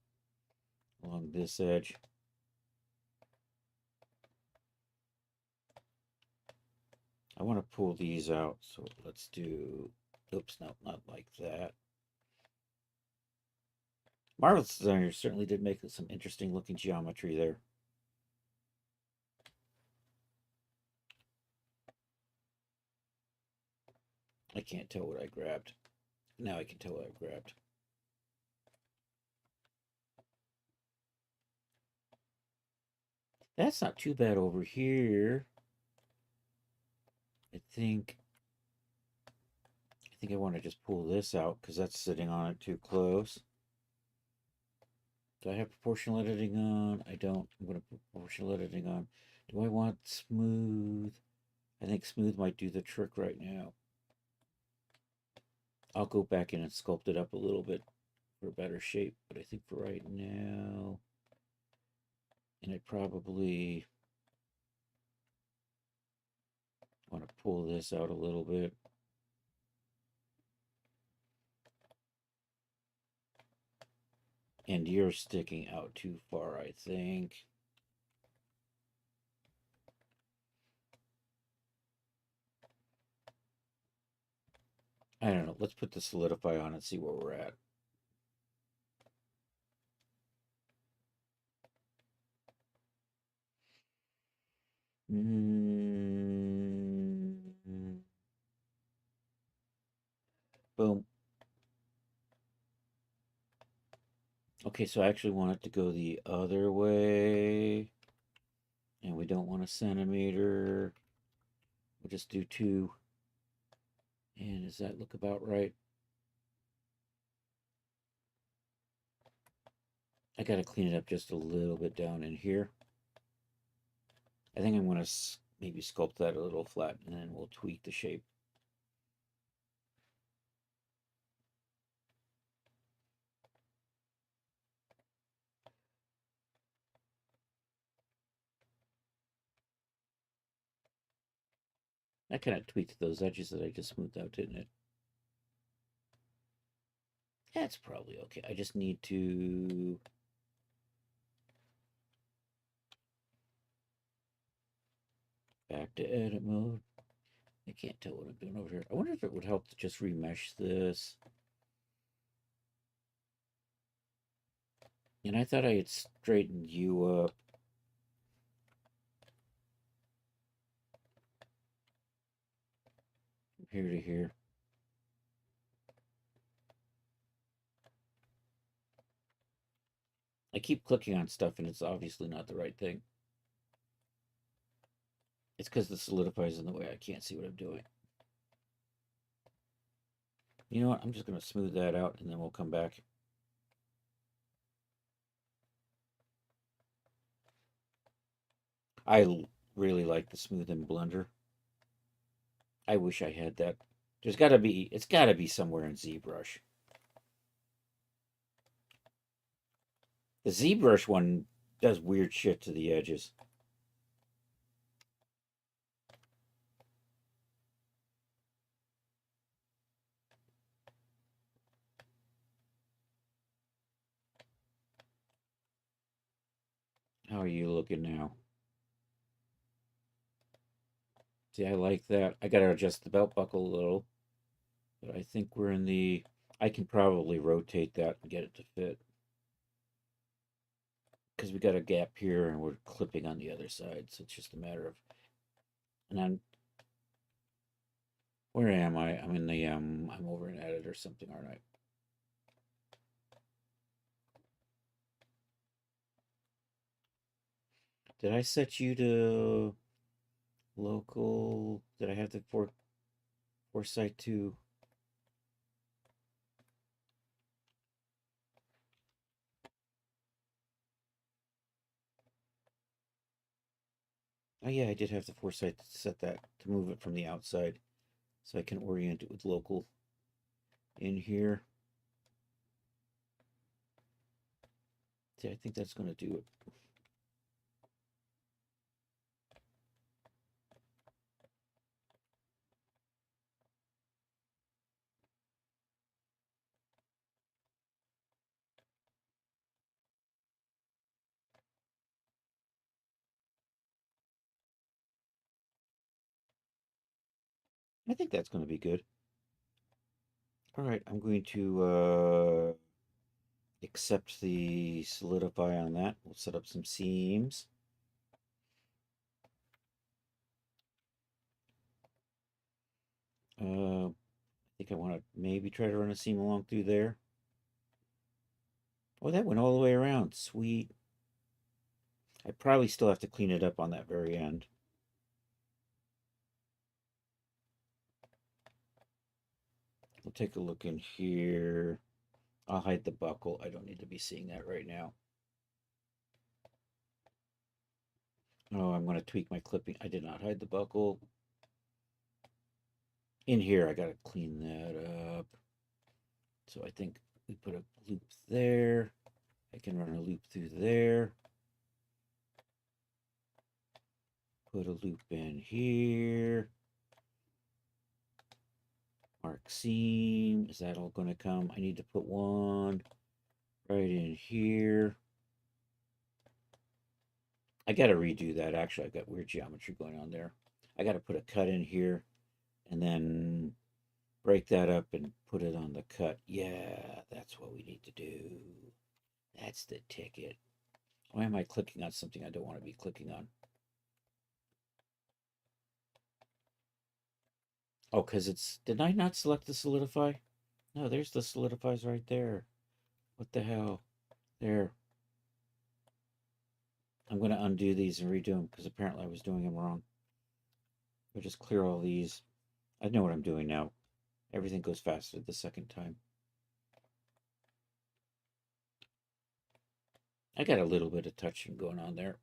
along this edge. I want to pull these out, so let's do, oops, no, not like that. Marvel's designer certainly did make some interesting looking geometry there. I can't tell what I grabbed. Now I can tell what I grabbed. That's not too bad over here. I think I want to just pull this out because that's sitting on it too close. Do I have proportional editing on? I don't. I'm going to put proportional editing on. Do I want smooth? I think smooth might do the trick right now. I'll go back in and sculpt it up a little bit for a better shape, but I think for right now, and I probably want to pull this out a little bit. And you're sticking out too far, I think. I don't know. Let's put the solidify on and see where we're at. Boom. Okay, so I actually want it to go the other way. And we don't want a centimeter. We'll just do 2. And does that look about right? I got to clean it up just a little bit down in here. I think I'm going to maybe sculpt that a little flat, and then we'll tweak the shape. I kind of tweaked those edges that I just smoothed out, didn't it? That's probably okay. I just need to back to edit mode. I can't tell what I'm doing over here. I wonder if it would help to just remesh this. And I thought I had straightened you up. From here to here. I keep clicking on stuff and it's obviously not the right thing. It's because the solidify is in the way. I can't see what I'm doing. You know what? I'm just going to smooth that out and then we'll come back. I really like the smooth in Blender. I wish I had that. It's got to be somewhere in ZBrush. The ZBrush one does weird shit to the edges. How are you looking now? See, I like that. I got to adjust the belt buckle a little. But I think we're in the... I can probably rotate that and get it to fit. Because we got a gap here and we're clipping on the other side. So it's just a matter of... And I'm... Where am I? I'm in the... I'm over in edit or something, aren't I? Did I set you to local? Did I have the foresight to? Oh yeah, I did have the foresight to set that to move it from the outside, so I can orient it with local in here. See, I think that's going to do it. I think that's going to be good. All right, I'm going to accept the solidify on that. We'll set up some seams. I think I want to maybe try to run a seam along through there. Oh, that went all the way around. Sweet. I probably still have to clean it up on that very end. We'll take a look in here. I'll hide the buckle. I don't need to be seeing that right now. Oh, I'm going to tweak my clipping. I did not hide the buckle. In here, I got to clean that up. So I think we put a loop there. I can run a loop through there. Put a loop in here. Mark seam. Is that all going to come? I need to put one right in here. I got to redo that. Actually, I've got weird geometry going on there. I got to put a cut in here and then break that up and put it on the cut. Yeah, that's what we need to do. That's the ticket. Why am I clicking on something I don't want to be clicking on? Oh, because it's... Did I not select the solidify? No, there's the solidifies right there. What the hell? There. I'm going to undo these and redo them because apparently I was doing them wrong. I'll just clear all these. I know what I'm doing now. Everything goes faster the second time. I got a little bit of touching going on there.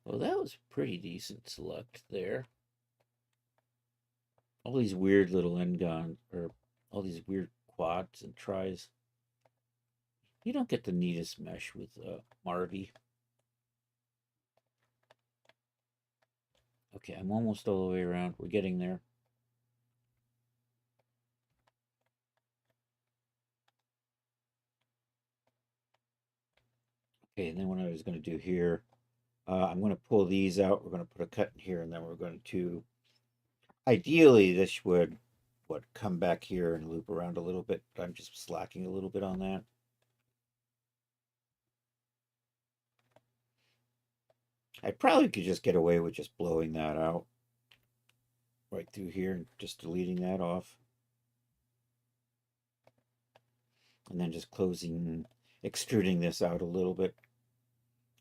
Well, that was pretty decent select there. All these weird little n-gon, or all these weird quads and tries. You don't get the neatest mesh with Marvy. Okay, I'm almost all the way around. We're getting there. Okay, and then what I was going to do here, I'm going to pull these out. We're going to put a cut in here, and then we're going to, ideally, this would come back here and loop around a little bit, but I'm just slacking a little bit on that. I probably could just get away with just blowing that out right through here and just deleting that off. And then just closing, extruding this out a little bit.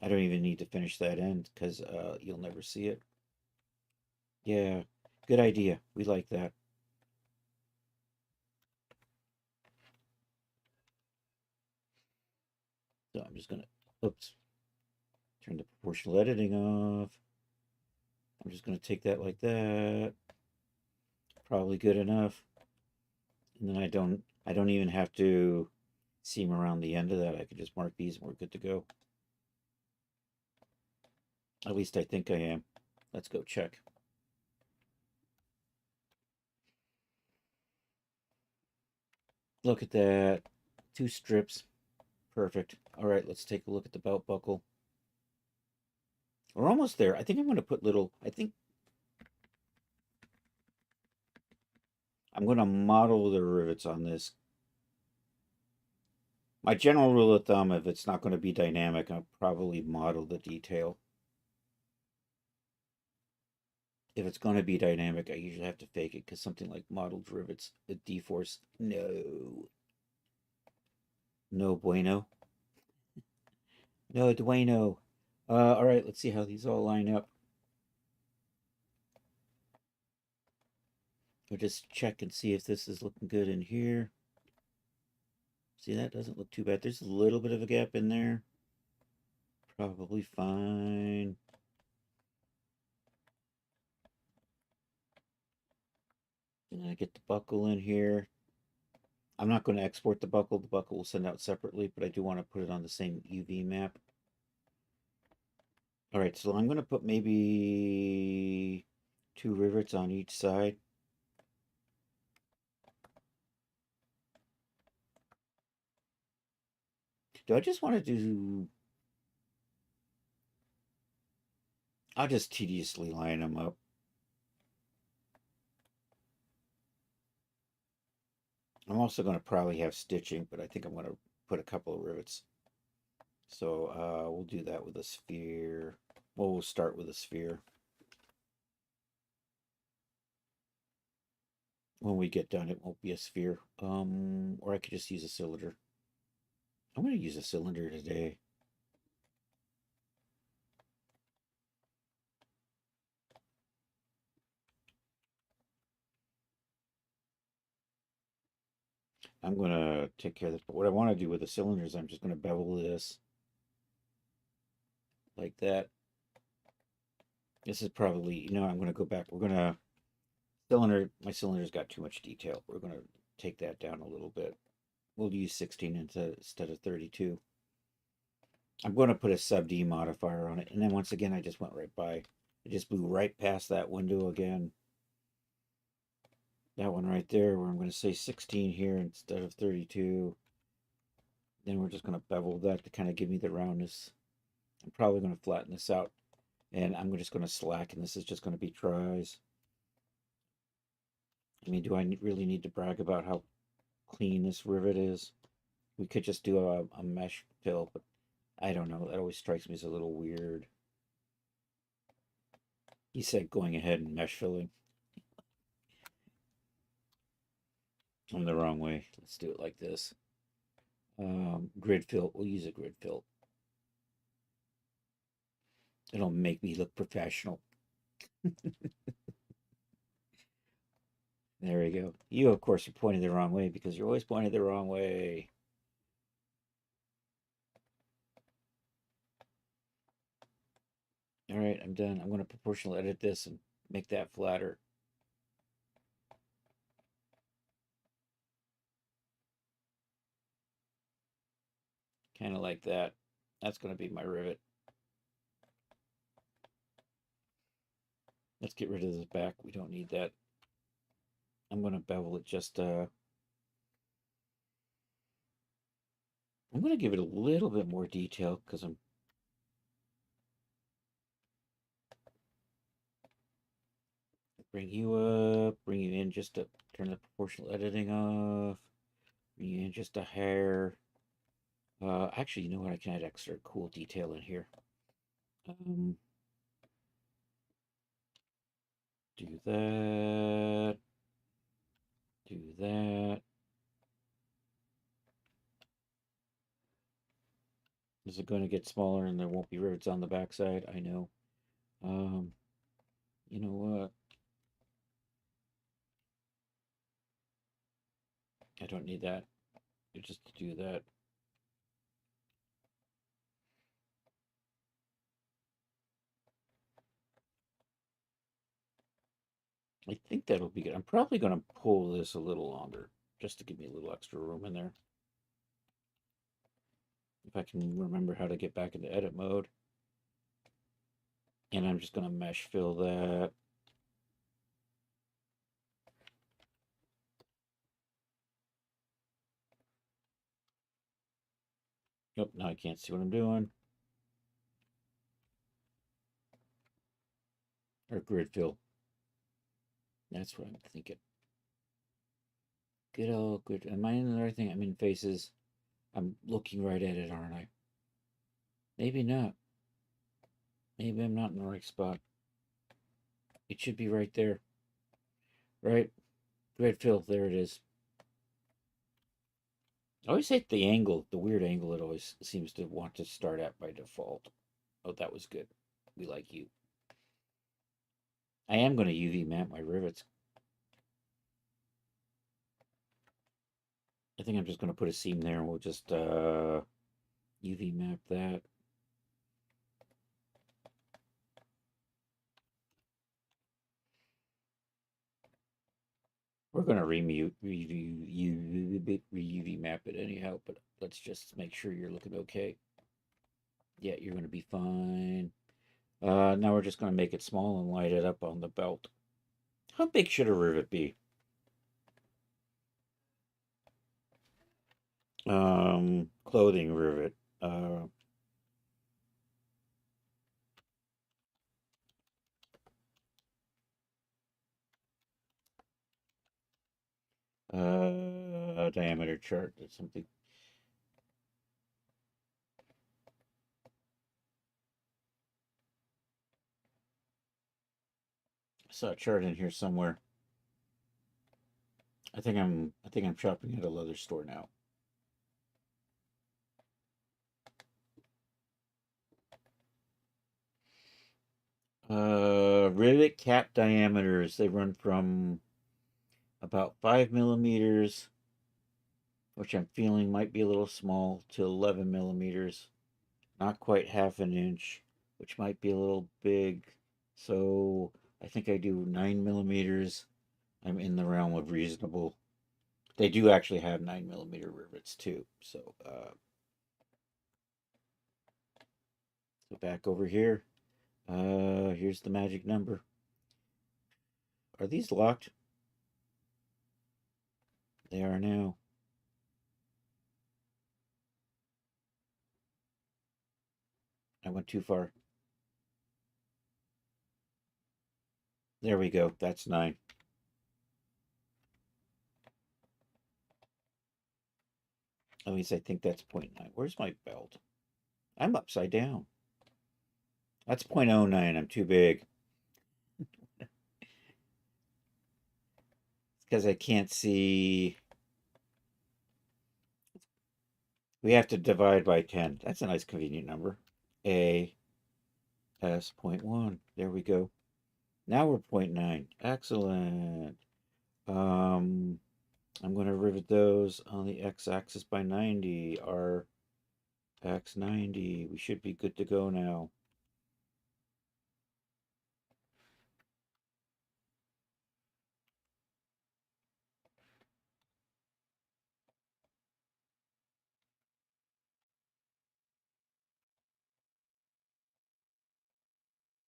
I don't even need to finish that end because you'll never see it. Yeah, good idea. We like that. So I'm just going to, oops, turn the proportional editing off. I'm just going to take that like that. Probably good enough. And then I don't even have to seam around the end of that. I could just mark these and we're good to go. At least I think I am. Let's go check. Look at that. 2 strips. Perfect. All right, let's take a look at the belt buckle. We're almost there. I think I'm going to put little, I'm going to model the rivets on this. My general rule of thumb, if it's not going to be dynamic, I'll probably model the detail. If it's going to be dynamic, I usually have to fake it because something like modeled rivets, the D-force, no. No bueno. No bueno. All right, let's see how these all line up. We'll just check and see if this is looking good in here. See, that doesn't look too bad. There's a little bit of a gap in there. Probably fine. And I get the buckle in here. I'm not going to export the buckle. The buckle will send out separately, but I do want to put it on the same UV map. All right, so I'm going to put maybe 2 rivets on each side. Do I just want to do... I'll just tediously line them up. I'm also going to probably have stitching, but I think I'm going to put a couple of rivets. So we'll do that with a sphere. Well, we'll start with a sphere. When we get done, it won't be a sphere. Or I could just use a cylinder. I'm going to use a cylinder today. I'm going to take care of this. But what I want to do with the cylinders, I'm just going to bevel this like that. This is probably, I'm going to go back. We're going to my cylinder's got too much detail. We're going to take that down a little bit. We'll use 16 instead of 32. I'm going to put a sub D modifier on it. And then once again, I just went right by. I just blew right past that window again. That one right there, where I'm going to say 16 here instead of 32. Then we're just going to bevel that to kind of give me the roundness. I'm probably going to flatten this out. And I'm just going to slacken. This is just going to be tries. I mean, do I really need to brag about how clean this rivet is? We could just do a mesh fill, but I don't know. That always strikes me as a little weird. He said going ahead and mesh filling. I'm the wrong way. Let's do it like this. Grid fill. We'll use a grid fill. It'll make me look professional. There we go. You, of course, are pointing the wrong way because you're always pointing the wrong way. All right, I'm done. I'm going to proportional edit this and make that flatter. Kind of like that. That's going to be my rivet. Let's get rid of this back. We don't need that. I'm going to bevel it just, I'm going to give it a little bit more detail because I'm bring you up, bring you in just to turn the proportional editing off, bring you in just a hair. Actually, you know what? I can add extra cool detail in here. Do that. Do that. Is it going to get smaller and there won't be rivets on the backside? I know. You know what? I don't need that. Just to do that. I think that'll be good. I'm probably going to pull this a little longer just to give me a little extra room in there. If I can remember how to get back into edit mode. And I'm just going to mesh fill that. Nope, now I can't see what I'm doing. Or grid fill. That's what I'm thinking. Good old good. Am I in the right thing? I'm in faces. I'm looking right at it, aren't I? Maybe not. Maybe I'm not in the right spot. It should be right there. Right? Grid fill. There it is. I always hate the angle, the weird angle it always seems to want to start at by default. Oh, that was good. We like you. I am going to UV map my rivets. I think I'm just going to put a seam there and we'll just UV map that. We're going to UV map it anyhow, but let's just make sure you're looking okay. Yeah, you're going to be fine. Now we're just going to make it small and light it up on the belt. How big should a rivet be? Clothing rivet. diameter chart. That's something. I saw a chart in here somewhere. I think I'm shopping at a leather store now. Rivet cap diameters. They run from about 5 millimeters, which I'm feeling might be a little small, to 11 millimeters. Not quite half an inch, which might be a little big. So I think I do 9 millimeters. I'm in the realm of reasonable. They do actually have 9 millimeter rivets too. So back over here. Here's the magic number. Are these locked? They are now. I went too far. There we go. That's 9. At least I think that's 0.9. Where's my belt? I'm upside down. That's 0.09. I'm too big. It's because I can't see. We have to divide by 10. That's a nice convenient number. A S 0.1. There we go. Now we're 0.9. Excellent. I'm going to rivet those on the x-axis by 90. Our x 90. We should be good to go now.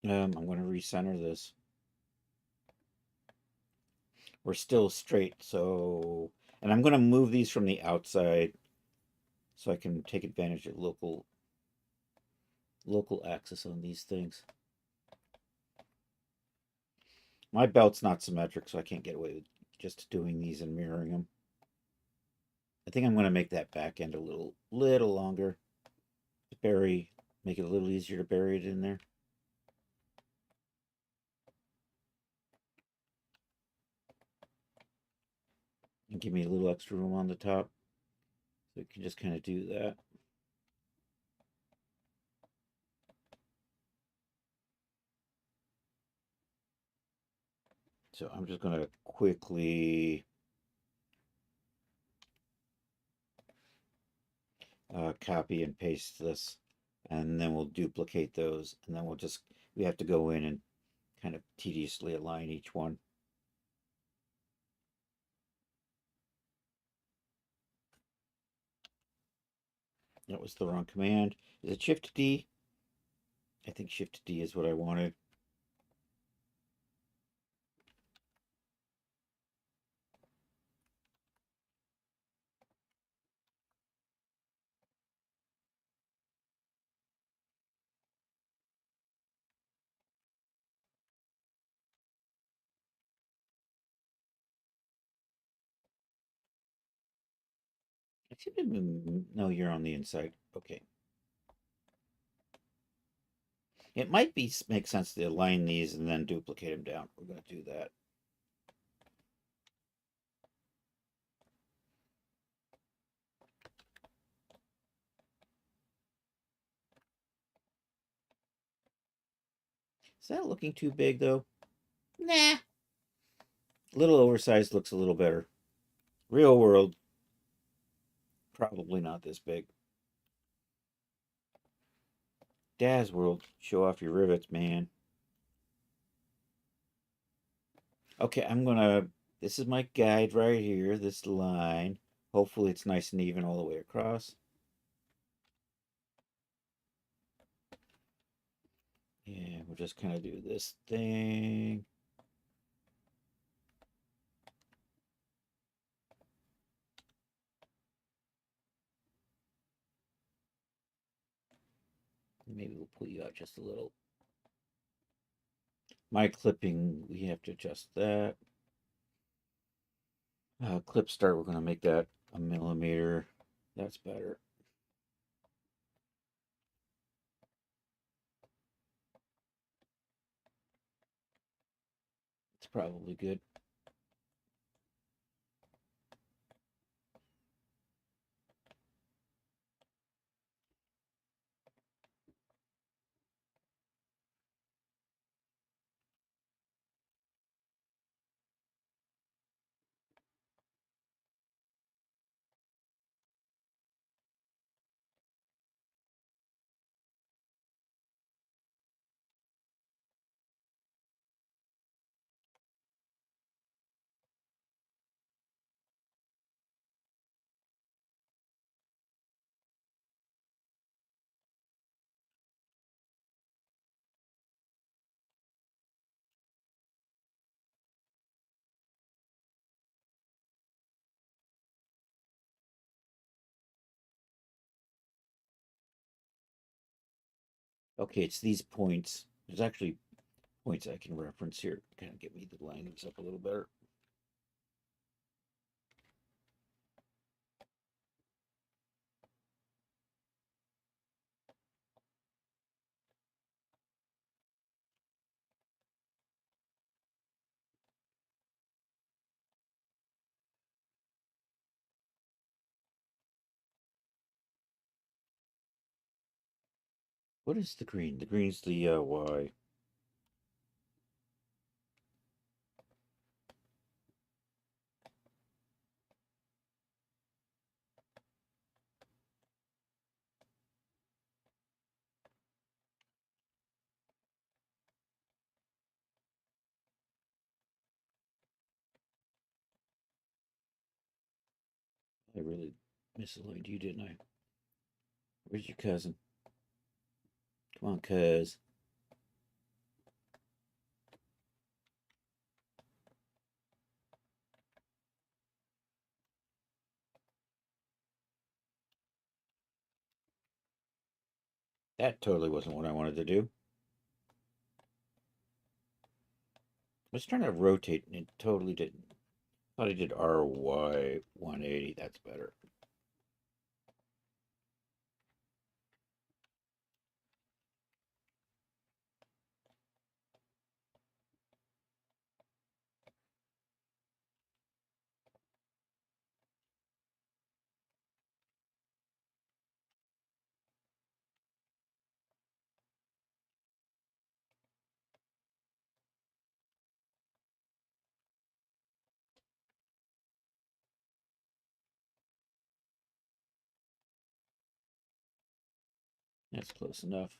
I'm going to recenter this. We're still straight, so... And I'm going to move these from the outside so I can take advantage of local axis on these things. My belt's not symmetric, so I can't get away with just doing these and mirroring them. I think I'm going to make that back end a little longer to bury, make it a little easier to bury it in there. And give me a little extra room on the top. So you can just kind of do that. So I'm just going to quickly copy and paste this, and then we'll duplicate those, and then we have to go in and kind of tediously align each one. That was the wrong command. Is it Shift D? I think Shift D is what I wanted. No, you're on the inside. Okay. It might make sense to align these and then duplicate them down. We're going to do that. Is that looking too big, though? Nah. A little oversized looks a little better. Real world, probably not this big. Daz World, show off your rivets, man. Okay, this is my guide right here, this line. Hopefully it's nice and even all the way across. Yeah, we'll just kind of do this thing. Maybe we'll pull you out just a little. My clipping, we have to adjust that. Clip start, we're going to make that A millimeter. That's better. It's probably good. Okay, it's these points. There's actually points I can reference here. Kind of get me the lines up a little better. What is the green? The green's the Y. I really misaligned you, didn't I? Where's your cousin? Come on, cuz. That totally wasn't what I wanted to do. I was trying to rotate and it totally didn't. Thought I did RY 180. That's better. That's close enough.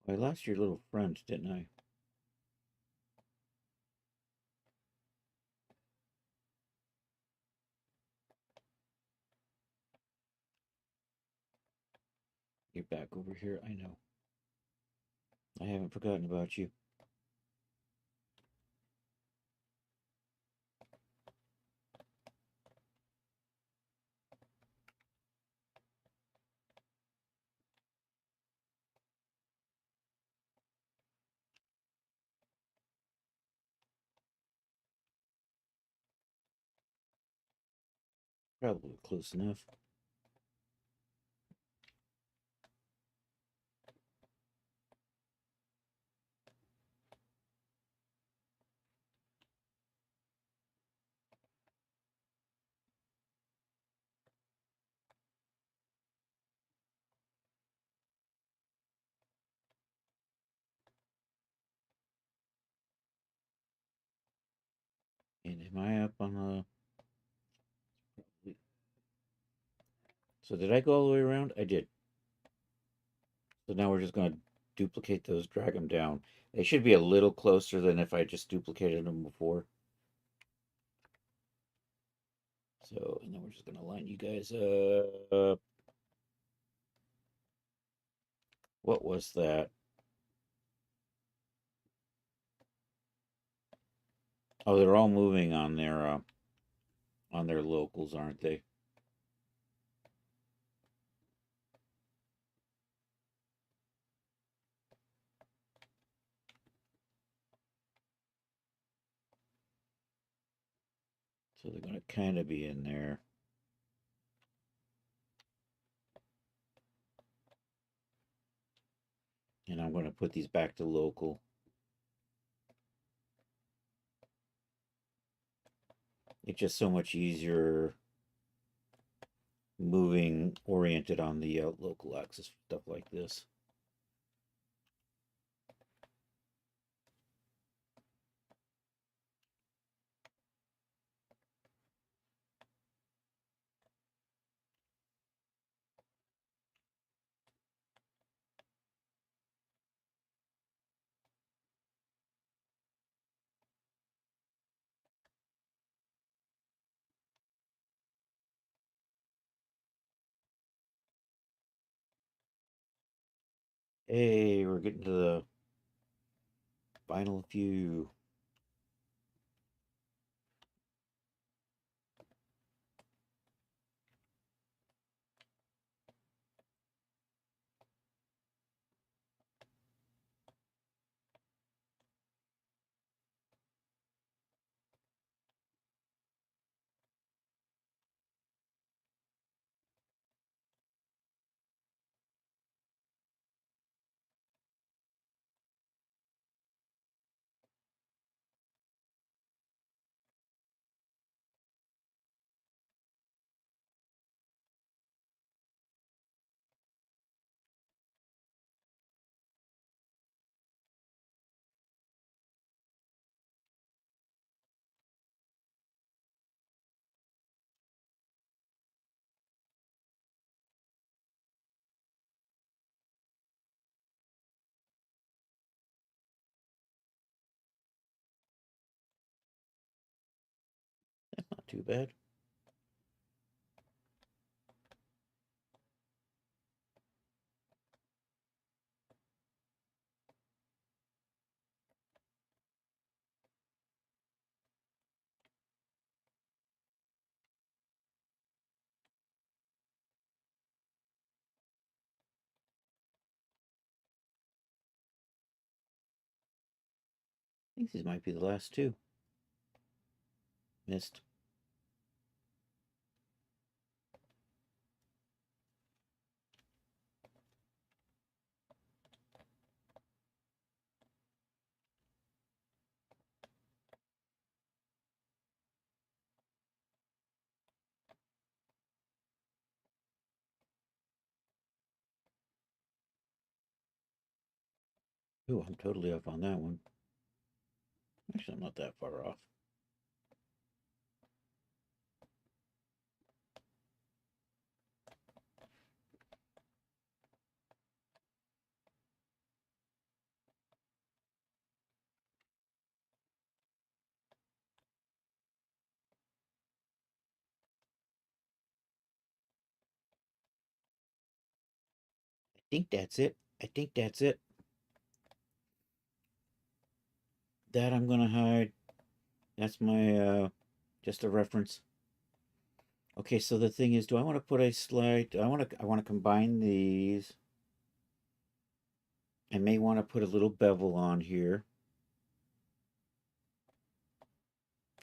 I lost your little friend, didn't I? You're back over here. I know. I haven't forgotten about you. Probably close enough. And am I up on the... So did I go all the way around? I did. So now we're just going to duplicate those, drag them down. They should be a little closer than if I just duplicated them before. So, and then we're just going to line you guys up. What was that? Oh, they're all moving on their locals, aren't they? So they're going to kind of be in there. And I'm going to put these back to local. It's just so much easier moving oriented on the local axis, stuff like this. Hey, we're getting to the final few. That's not too bad. I think these might be the last two. Missed. Ooh, I'm totally off on that one. Actually, I'm not that far off. I think that's it. I think that's it. That I'm gonna hide. That's my just a reference. Okay, so the thing is, do I want to put a slide? I want to combine these. I may want to put a little bevel on here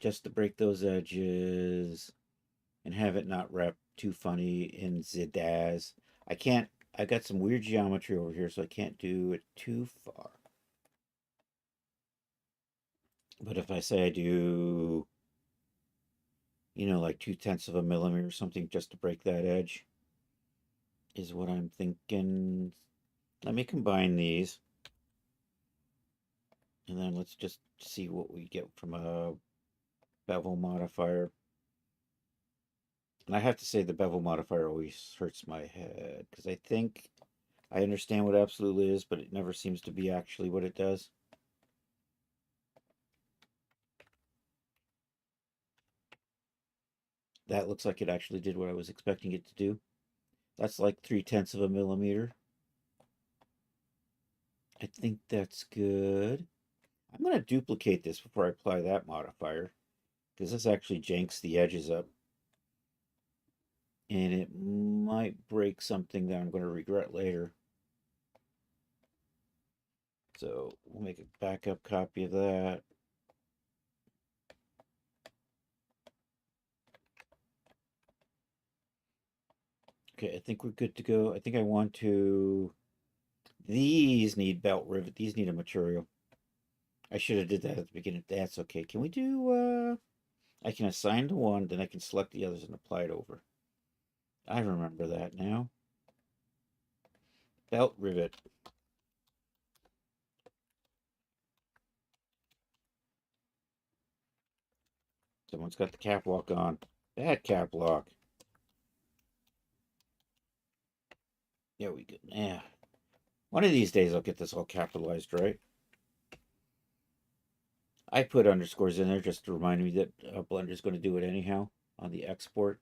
just to break those edges and have it not wrap too funny in Zidaz. I can't, I got some weird geometry over here, so I can't do it too far. But if I say I do, like 2/10 of a millimeter or something just to break that edge, is what I'm thinking. Let me combine these. And then let's just see what we get from a bevel modifier. And I have to say the bevel modifier always hurts my head because I think I understand what absolute is, but it never seems to be actually what it does. That looks like it actually did what I was expecting it to do. That's like 3/10 of a millimeter. I think that's good. I'm going to duplicate this before I apply that modifier, because this actually janks the edges up. And it might break something that I'm going to regret later. So we'll make a backup copy of that. Okay, I think we're good to go. I think I want to... These need belt rivet. These need a material. I should have did that at the beginning. That's okay. Can we do... I can assign to one, then I can select the others and apply it over. I remember that now. Belt rivet. Someone's got the cap lock on. That cap lock. There we go. Yeah. One of these days I'll get this all capitalized, right? I put underscores in there just to remind me that Blender's going to do it anyhow on the export.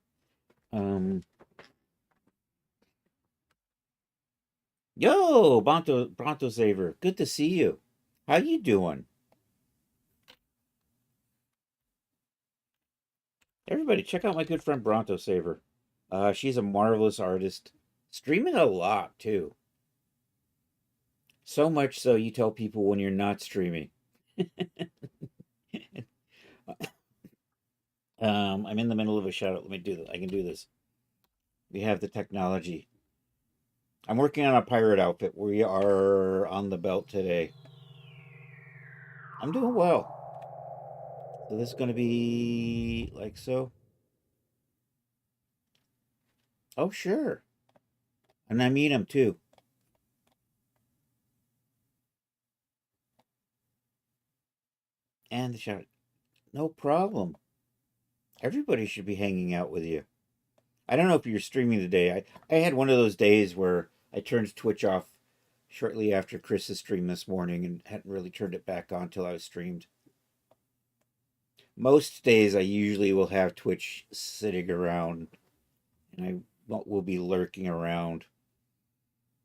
Yo, Bronto Saver. Good to see you. How you doing? Everybody, check out my good friend Bronto Saver. She's a marvelous artist. Streaming a lot, too. So much so you tell people when you're not streaming. I'm in the middle of a shout out. Let me do this. I can do this. We have the technology. I'm working on a pirate outfit. We are on the belt today. I'm doing well. So this is going to be like so. Oh, sure. And I meet him too. And the shout. No problem. Everybody should be hanging out with you. I don't know if you're streaming today. I had one of those days where I turned Twitch off shortly after Chris's stream this morning and hadn't really turned it back on till I was streamed. Most days I usually will have Twitch sitting around and I will be lurking around.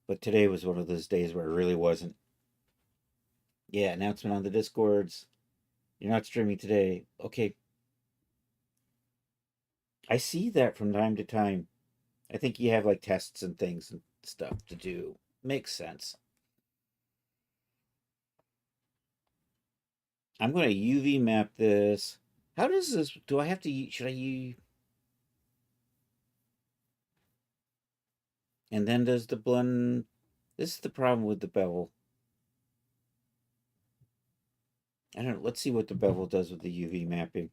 But today was one of those days where it really wasn't. Yeah, announcement on the Discords. You're not streaming today. Okay. I see that from time to time. I think you have like tests and things and stuff to do. Makes sense. I'm going to UV map this. How does this, do I have to, should I use, and then does the blend, this is the problem with the bevel. I don't know, let's see what the bevel does with the UV mapping.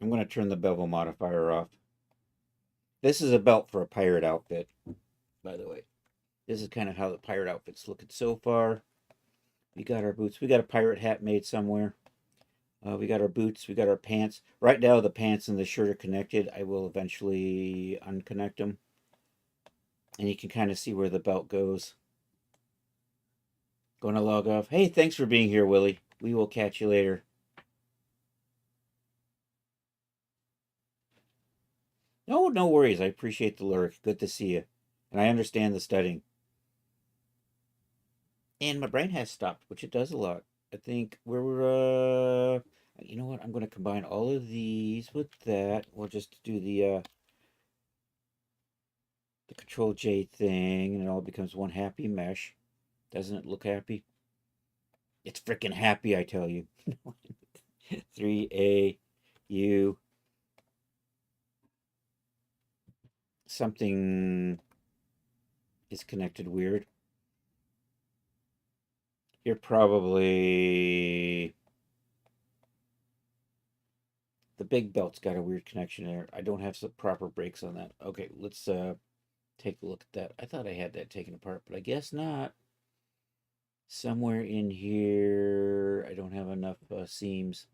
I'm going to turn the bevel modifier off. This is a belt for a pirate outfit, by the way. This is kind of how the pirate outfit's looking so far. We got our boots. We got a pirate hat made somewhere. We got our boots. We got our pants. Right now, the pants and the shirt are connected. I will eventually unconnect them. And you can kind of see where the belt goes. Going to log off. Hey, thanks for being here, Willie. We will catch you later. No, no worries. I appreciate the lyric. Good to see you. And I understand the studying. And my brain has stopped, which it does a lot. I think we're, you know what? I'm going to combine all of these with that. We'll just do the Control J thing, and it all becomes one happy mesh. Doesn't it look happy? It's freaking happy, I tell you. 3A U. Something is connected weird. You're probably... The big belt's got a weird connection there. I don't have some proper brakes on that. Okay, let's take a look at that. I thought I had that taken apart, but I guess not. Somewhere in here, I don't have enough seams.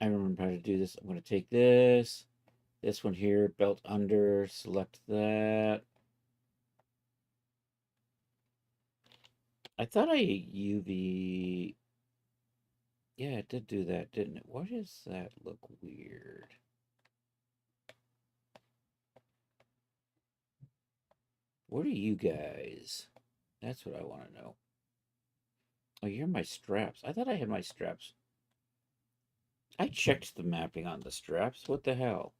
I remember how to do this. I'm going to take this one here, belt under, select that. I thought I UV Yeah, it did do that, didn't it? Why does that look weird? What are you guys? That's what I want to know. Oh, you're my straps. I thought I had my straps. I checked the mapping on the straps. What the hell?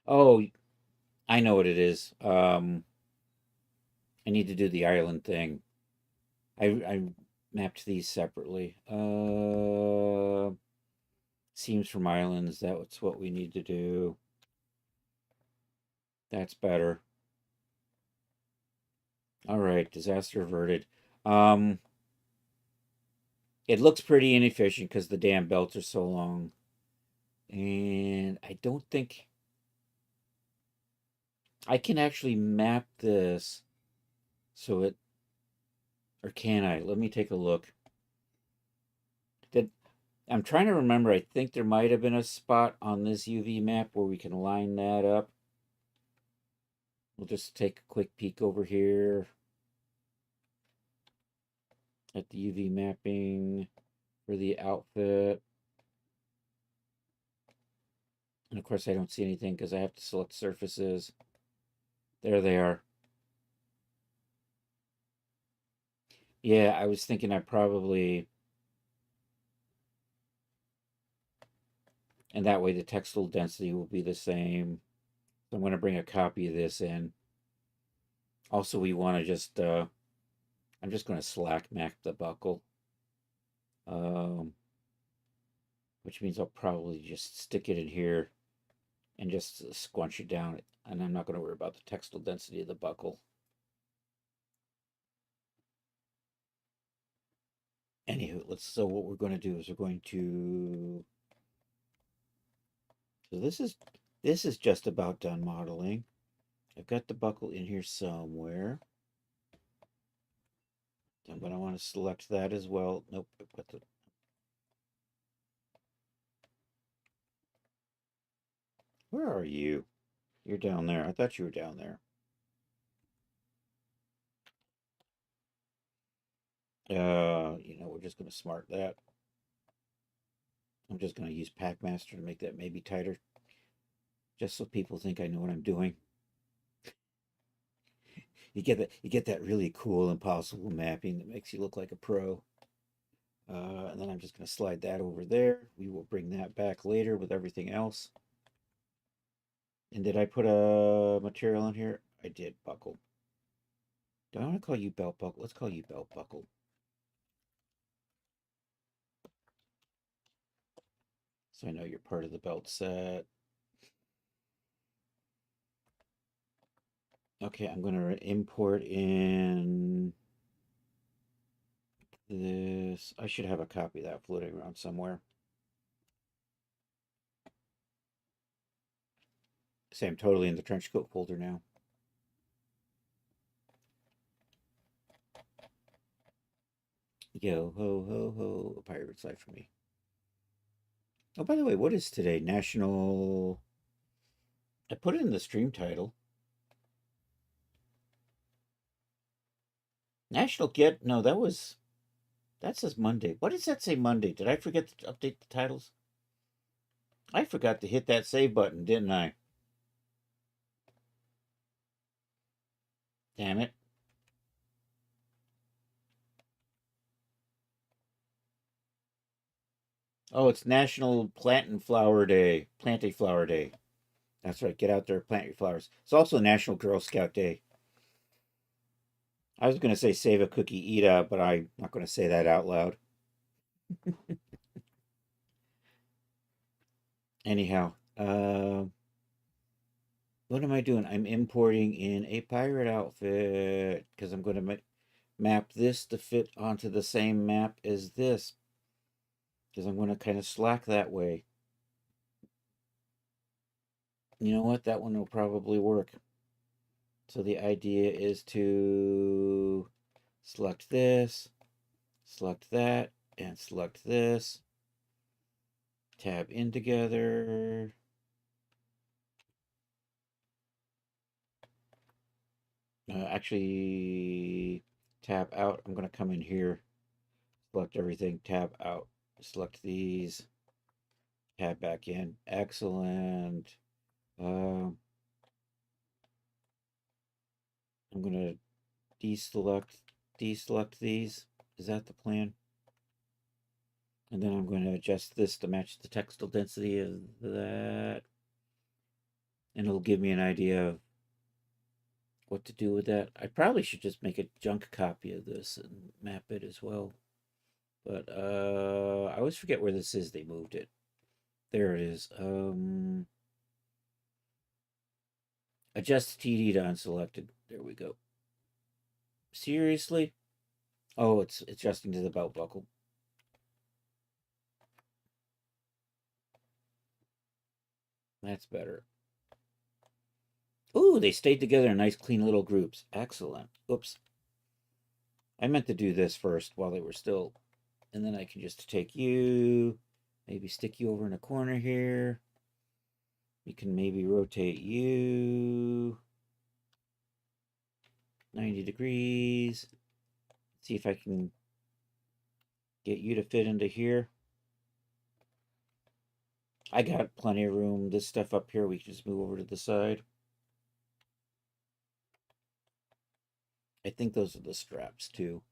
Oh, I know what it is. I need to do the island thing. I mapped these separately. Seams from islands. That's what we need to do. That's better. All right, disaster averted. Um, it looks pretty inefficient because the damn belts are so long, and I don't think I can actually map this so it, or can I? Let me take a look. Did I'm trying to remember. I think there might have been a spot on this UV map where we can line that up. We'll just take a quick peek over here at the UV mapping for the outfit. And of course, I don't see anything because I have to select surfaces. There they are. Yeah, I was thinking I probably, and that way the textile density will be the same. So I'm going to bring a copy of this in. Also, we want to just, I'm just going to slack map the buckle, um, which means I'll probably just stick it in here and just squunch it down. And I'm not going to worry about the textile density of the buckle. Anywho, so what we're going to do is we're going to, so this is just about done modeling. I've got the buckle in here somewhere. I'm going to want to select that as well. Nope, I put the, where are you? You're down there. I thought you were down there. We're just going to smart that. I'm just going to use Packmaster to make that maybe tighter, just so people think I know what I'm doing. You get that really cool impossible mapping that makes you look like a pro. And then I'm just going to slide that over there. We will bring that back later with everything else. And did I put a material in here? I did, buckle. Do I want to call you belt buckle? Let's call you belt buckle. So I know you're part of the belt set. Okay, I'm going to import in this. I should have a copy of that floating around somewhere. Say I'm totally in the trench coat folder now. Yo ho ho ho, a pirate's life for me. Oh, by the way, what is today? National. I put it in the stream title. National Get. No, that says Monday. What does that say Monday? Did I forget to update the titles? I forgot to hit that save button, didn't I? Damn it. Oh, it's National Plant and Flower Day. Plant a Flower Day. That's right. Get out there, plant your flowers. It's also National Girl Scout Day. I was going to say save a cookie, eat a, but I'm not going to say that out loud. Anyhow, what am I doing? I'm importing in a pirate outfit because I'm going to map this to fit onto the same map as this because I'm going to kind of slack that way. You know what? That one will probably work. So the idea is to select this, select that, and select this. tab in together. Actually, tab out. I'm going to come in here, select everything, tab out, select these, tab back in. Excellent. I'm going to deselect these. Is that the plan? And then I'm going to adjust this to match the textile density of that. And it'll give me an idea of what to do with that. I probably should just make a junk copy of this and map it as well. But I always forget where this is. They moved it. There it is. Adjust TD to unselected. There we go. Seriously? Oh, it's adjusting to the belt buckle. That's better. Ooh, they stayed together in nice, clean little groups. Excellent. Oops. I meant to do this first while they were still. And then I can just take you, maybe stick you over in a corner here. You can maybe rotate you 90 degrees. See if I can get you to fit into here. I got plenty of room. This stuff up here, we can just move over to the side. I think those are the straps too.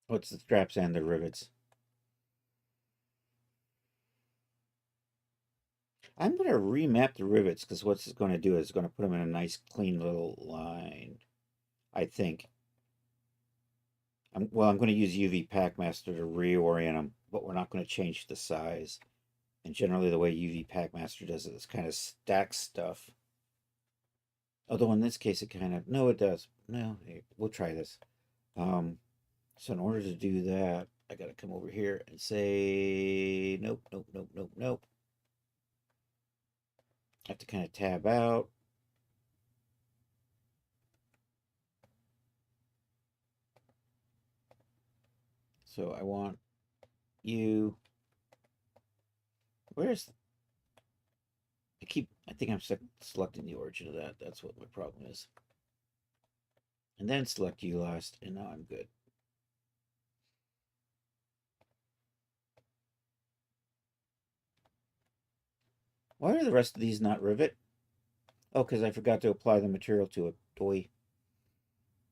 Oh, it's the straps and the rivets. I'm going to remap the rivets because what's it's going to do is it's going to put them in a nice, clean little line, I think. I'm going to use UV Packmaster to reorient them, but we're not going to change the size. And generally the way UV Packmaster does it is kind of stacks stuff. Although in this case it kind of, no it does. No, hey, we'll try this. So in order to do that, I got to come over here and say, nope, nope, nope, nope, nope. I have to kind of tab out. So I want you. Where's I think I'm selecting the origin of that. That's what my problem is. And then select you last, and now I'm good. Why are the rest of these not rivet? Oh, because I forgot to apply the material to it. Doy.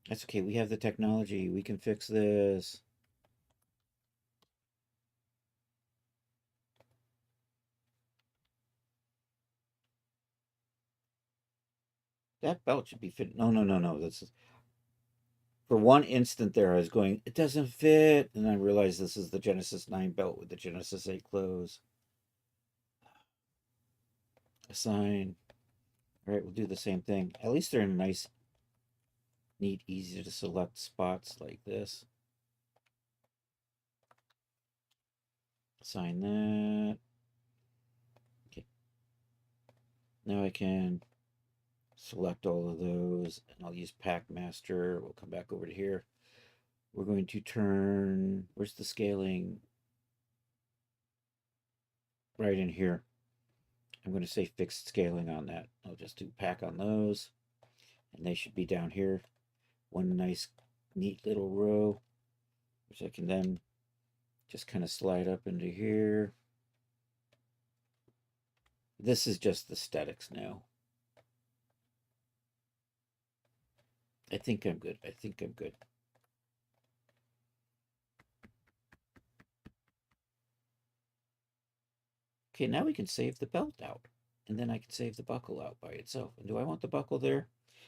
That's okay. We have the technology. We can fix this. That belt should be fit. No, no, no, no. This is for one instant there. I was going, it doesn't fit, and I realized this is the Genesis 9 belt with the Genesis 8 clothes. Assign. All right, we'll do the same thing. At least they're in nice, neat, easy to select spots like this. Assign that. Okay. Now I can select all of those, and I'll use Packmaster. We'll come back over to here. We're going to turn, where's the scaling? Right in here. I'm going to say fixed scaling on that. I'll just do pack on those, and they should be down here. One nice, neat little row, which I can then just kind of slide up into here. This is just aesthetics now. I think I'm good. I think I'm good. Okay, now we can save the belt out. And then I can save the buckle out by itself. And do I want the buckle there?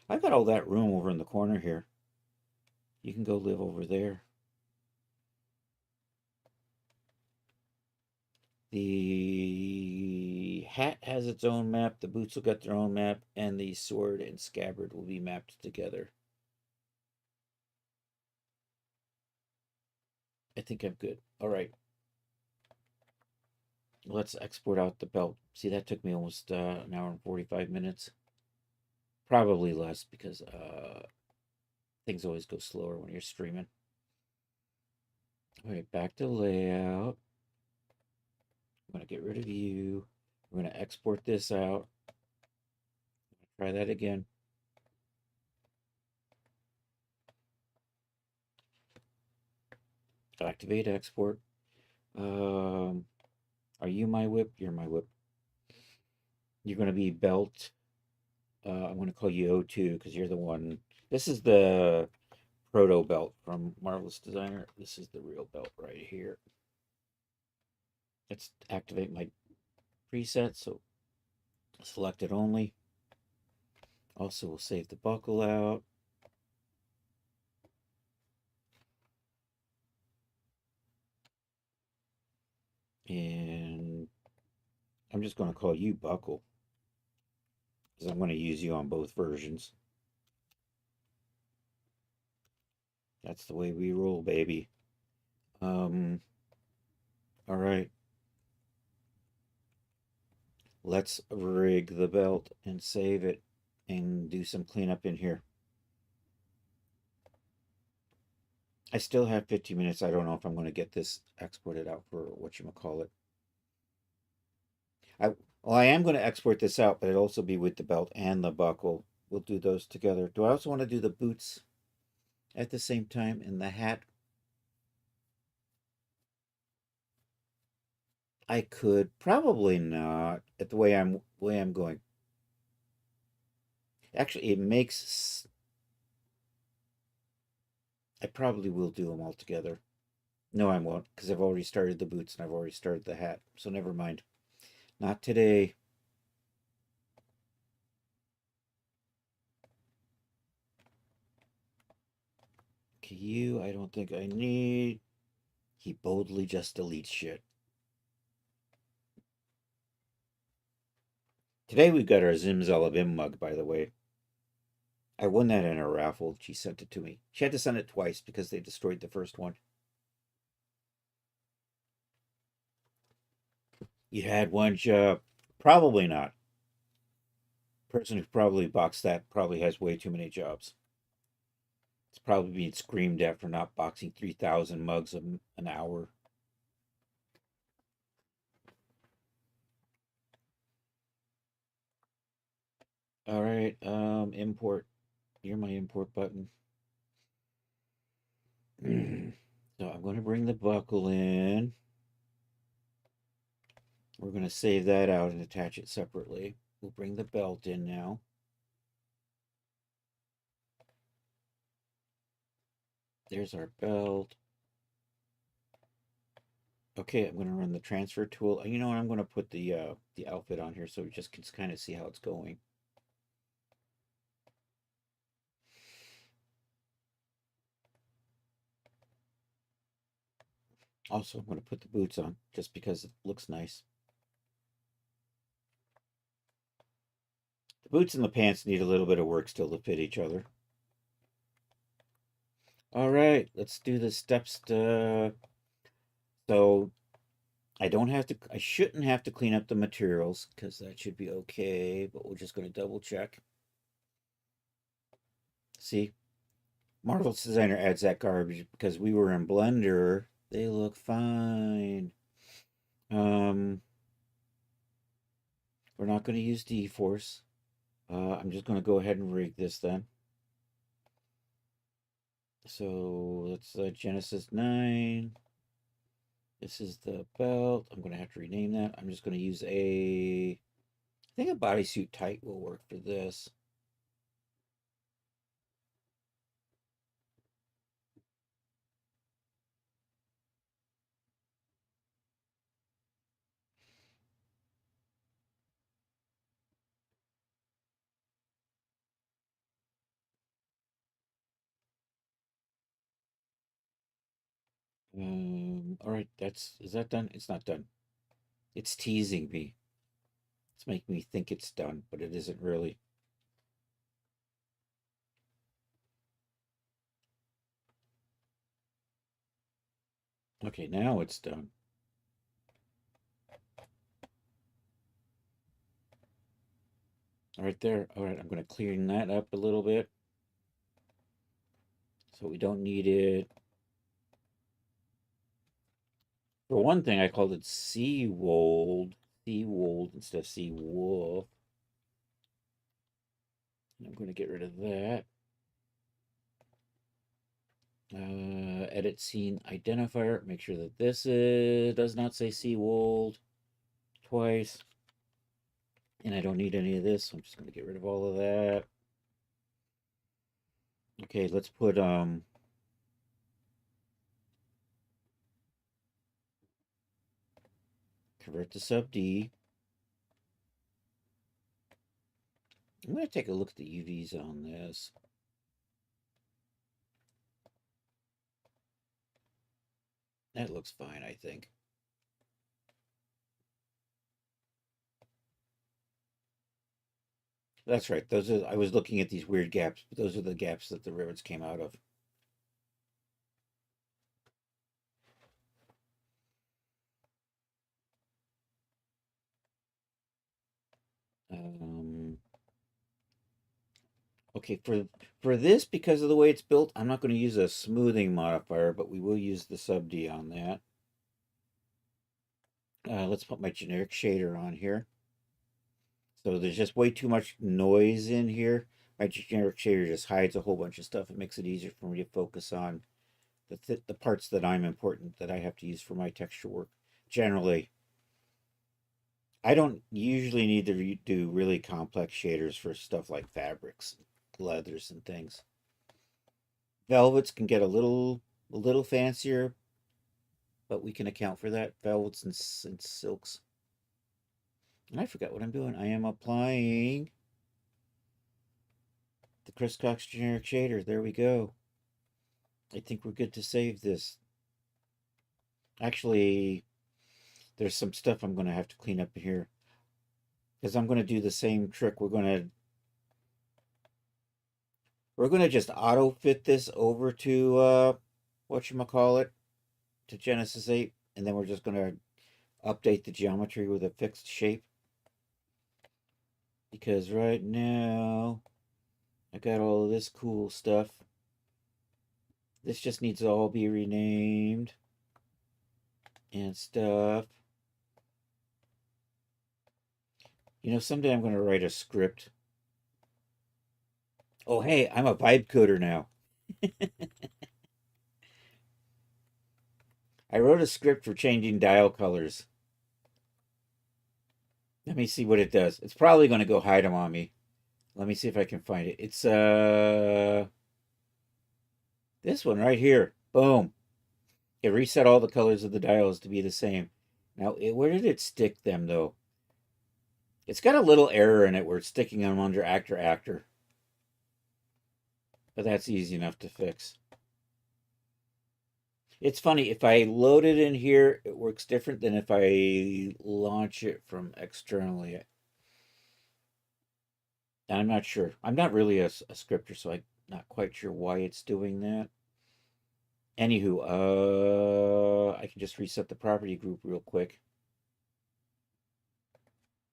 I've got all that room over in the corner here. You can go live over there. The hat has its own map. The boots will get their own map. And the sword and scabbard will be mapped together. I think I'm good. All right. Let's export out the belt. See, that took me almost an hour and 45 minutes. Probably less because I Things always go slower when you're streaming. All right, back to layout. I'm going to get rid of you. We're going to export this out. Try that again. Activate export. Are you my whip? You're my whip. You're going to be belt. I'm going to call you O2 because you're the one. This is the proto belt from Marvelous Designer. This is the real belt right here. Let's activate my preset. So select it only. Also, we'll save the buckle out. And I'm just going to call you buckle because I'm going to use you on both versions. That's the way we roll, baby. All right. Let's rig the belt and save it and do some cleanup in here. I still have 15 minutes. I don't know if I'm going to get this exported out for whatchamacallit. Well, I am going to export this out, but it'll also be with the belt and the buckle. We'll do those together. Do I also want to do the boots at the same time and the hat? I could, probably not, at the way I'm going. Actually, it makes. I probably will do them all together. No, I won't, because I've already started the boots and I've already started the hat. So never mind. Not today. Okay, you, I don't think I need. He boldly just deletes shit. Today we got our Zimzalabim mug, by the way. I won that in a raffle. She sent it to me. She had to send it twice because they destroyed the first one. You had one job. Probably not. Person who probably boxed that probably has way too many jobs. It's probably being screamed at for not boxing 3,000 mugs an hour. All right, import. You're my import button. So I'm going to bring the buckle in. We're going to save that out and attach it separately. We'll bring the belt in now. There's our belt. Okay, I'm going to run the transfer tool. You know what? I'm going to put the outfit on here so we just can kind of see how it's going. Also, I'm going to put the boots on just because it looks nice. The boots and the pants need a little bit of work still to fit each other. All right, let's do the steps to... So I shouldn't have to clean up the materials because that should be okay, but we're just going to double check. See, Marvelous Designer adds that garbage because we were in Blender. They look fine. We're not going to use D-Force. I'm just going to go ahead and rig this then. So that's Genesis 9. This is the belt. I'm going to have to rename that. I'm just going to use I think a bodysuit tight will work for this. All right, is that done? It's not done. It's teasing me. It's making me think it's done, but it isn't really. Okay, now it's done. All right there. All right, I'm going to clean that up a little bit. So we don't need it. For one thing, I called it Seawold. Seawold instead of Seawolf. I'm going to get rid of that. Edit scene identifier. Make sure that this does not say Seawold twice. And I don't need any of this, so I'm just going to get rid of all of that. Okay, let's put convert to sub D. I'm going to take a look at the UVs on this. That looks fine, I think. That's right. I was looking at these weird gaps, but those are the gaps that the rivets came out of. Okay, for this, because of the way it's built, I'm not going to use a smoothing modifier, but we will use the sub D on that. Let's put my generic shader on here. So there's just way too much noise in here. My generic shader just hides a whole bunch of stuff. It makes it easier for me to focus on the parts that I'm important, that I have to use for my texture work. Generally, I don't usually need to do really complex shaders for stuff like fabrics, leathers, and things. Velvets can get a little fancier, but we can account for that. Velvets and silks. And I forgot what I'm doing. I am applying the Chris Cox generic shader. There we go. I think we're good to save this. Actually, there's some stuff I'm going to have to clean up here, because I'm going to do the same trick. We're going to just auto fit this over to whatchamacallit, to Genesis 8, and then we're just going to update the geometry with a fixed shape. Because right now I got all of this cool stuff. This just needs to all be renamed and stuff. You know, someday I'm going to write a script. Oh, hey, I'm a vibe coder now. I wrote a script for changing dial colors. Let me see what it does. It's probably going to go hide them on me. Let me see if I can find it. It's this one right here. Boom. It reset all the colors of the dials to be the same. Now, where did it stick them, though? It's got a little error in it where it's sticking them under actor. But that's easy enough to fix. It's funny, if I load it in here, it works different than if I launch it from externally. I'm not sure. I'm not really a scripter, so I'm not quite sure why it's doing that. Anywho, I can just reset the property group real quick.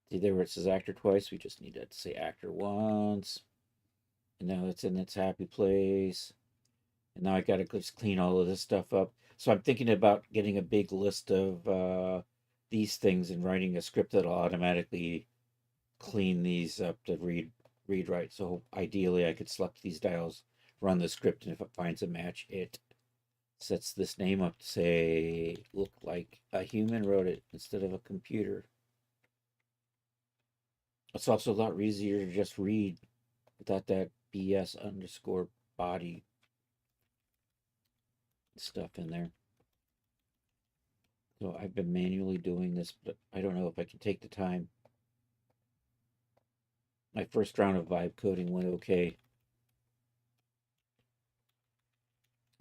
See there where it says actor twice? We just need to say actor once. And now it's in its happy place. And now I got to just clean all of this stuff up. So I'm thinking about getting a big list of these things and writing a script that'll automatically clean these up to read right. So ideally I could select these dials, run the script, and if it finds a match, it sets this name up to say, look like a human wrote it instead of a computer. It's also a lot easier to just read without that BS underscore body stuff in there. So I've been manually doing this, but I don't know if I can take the time. My first round of vibe coding went okay.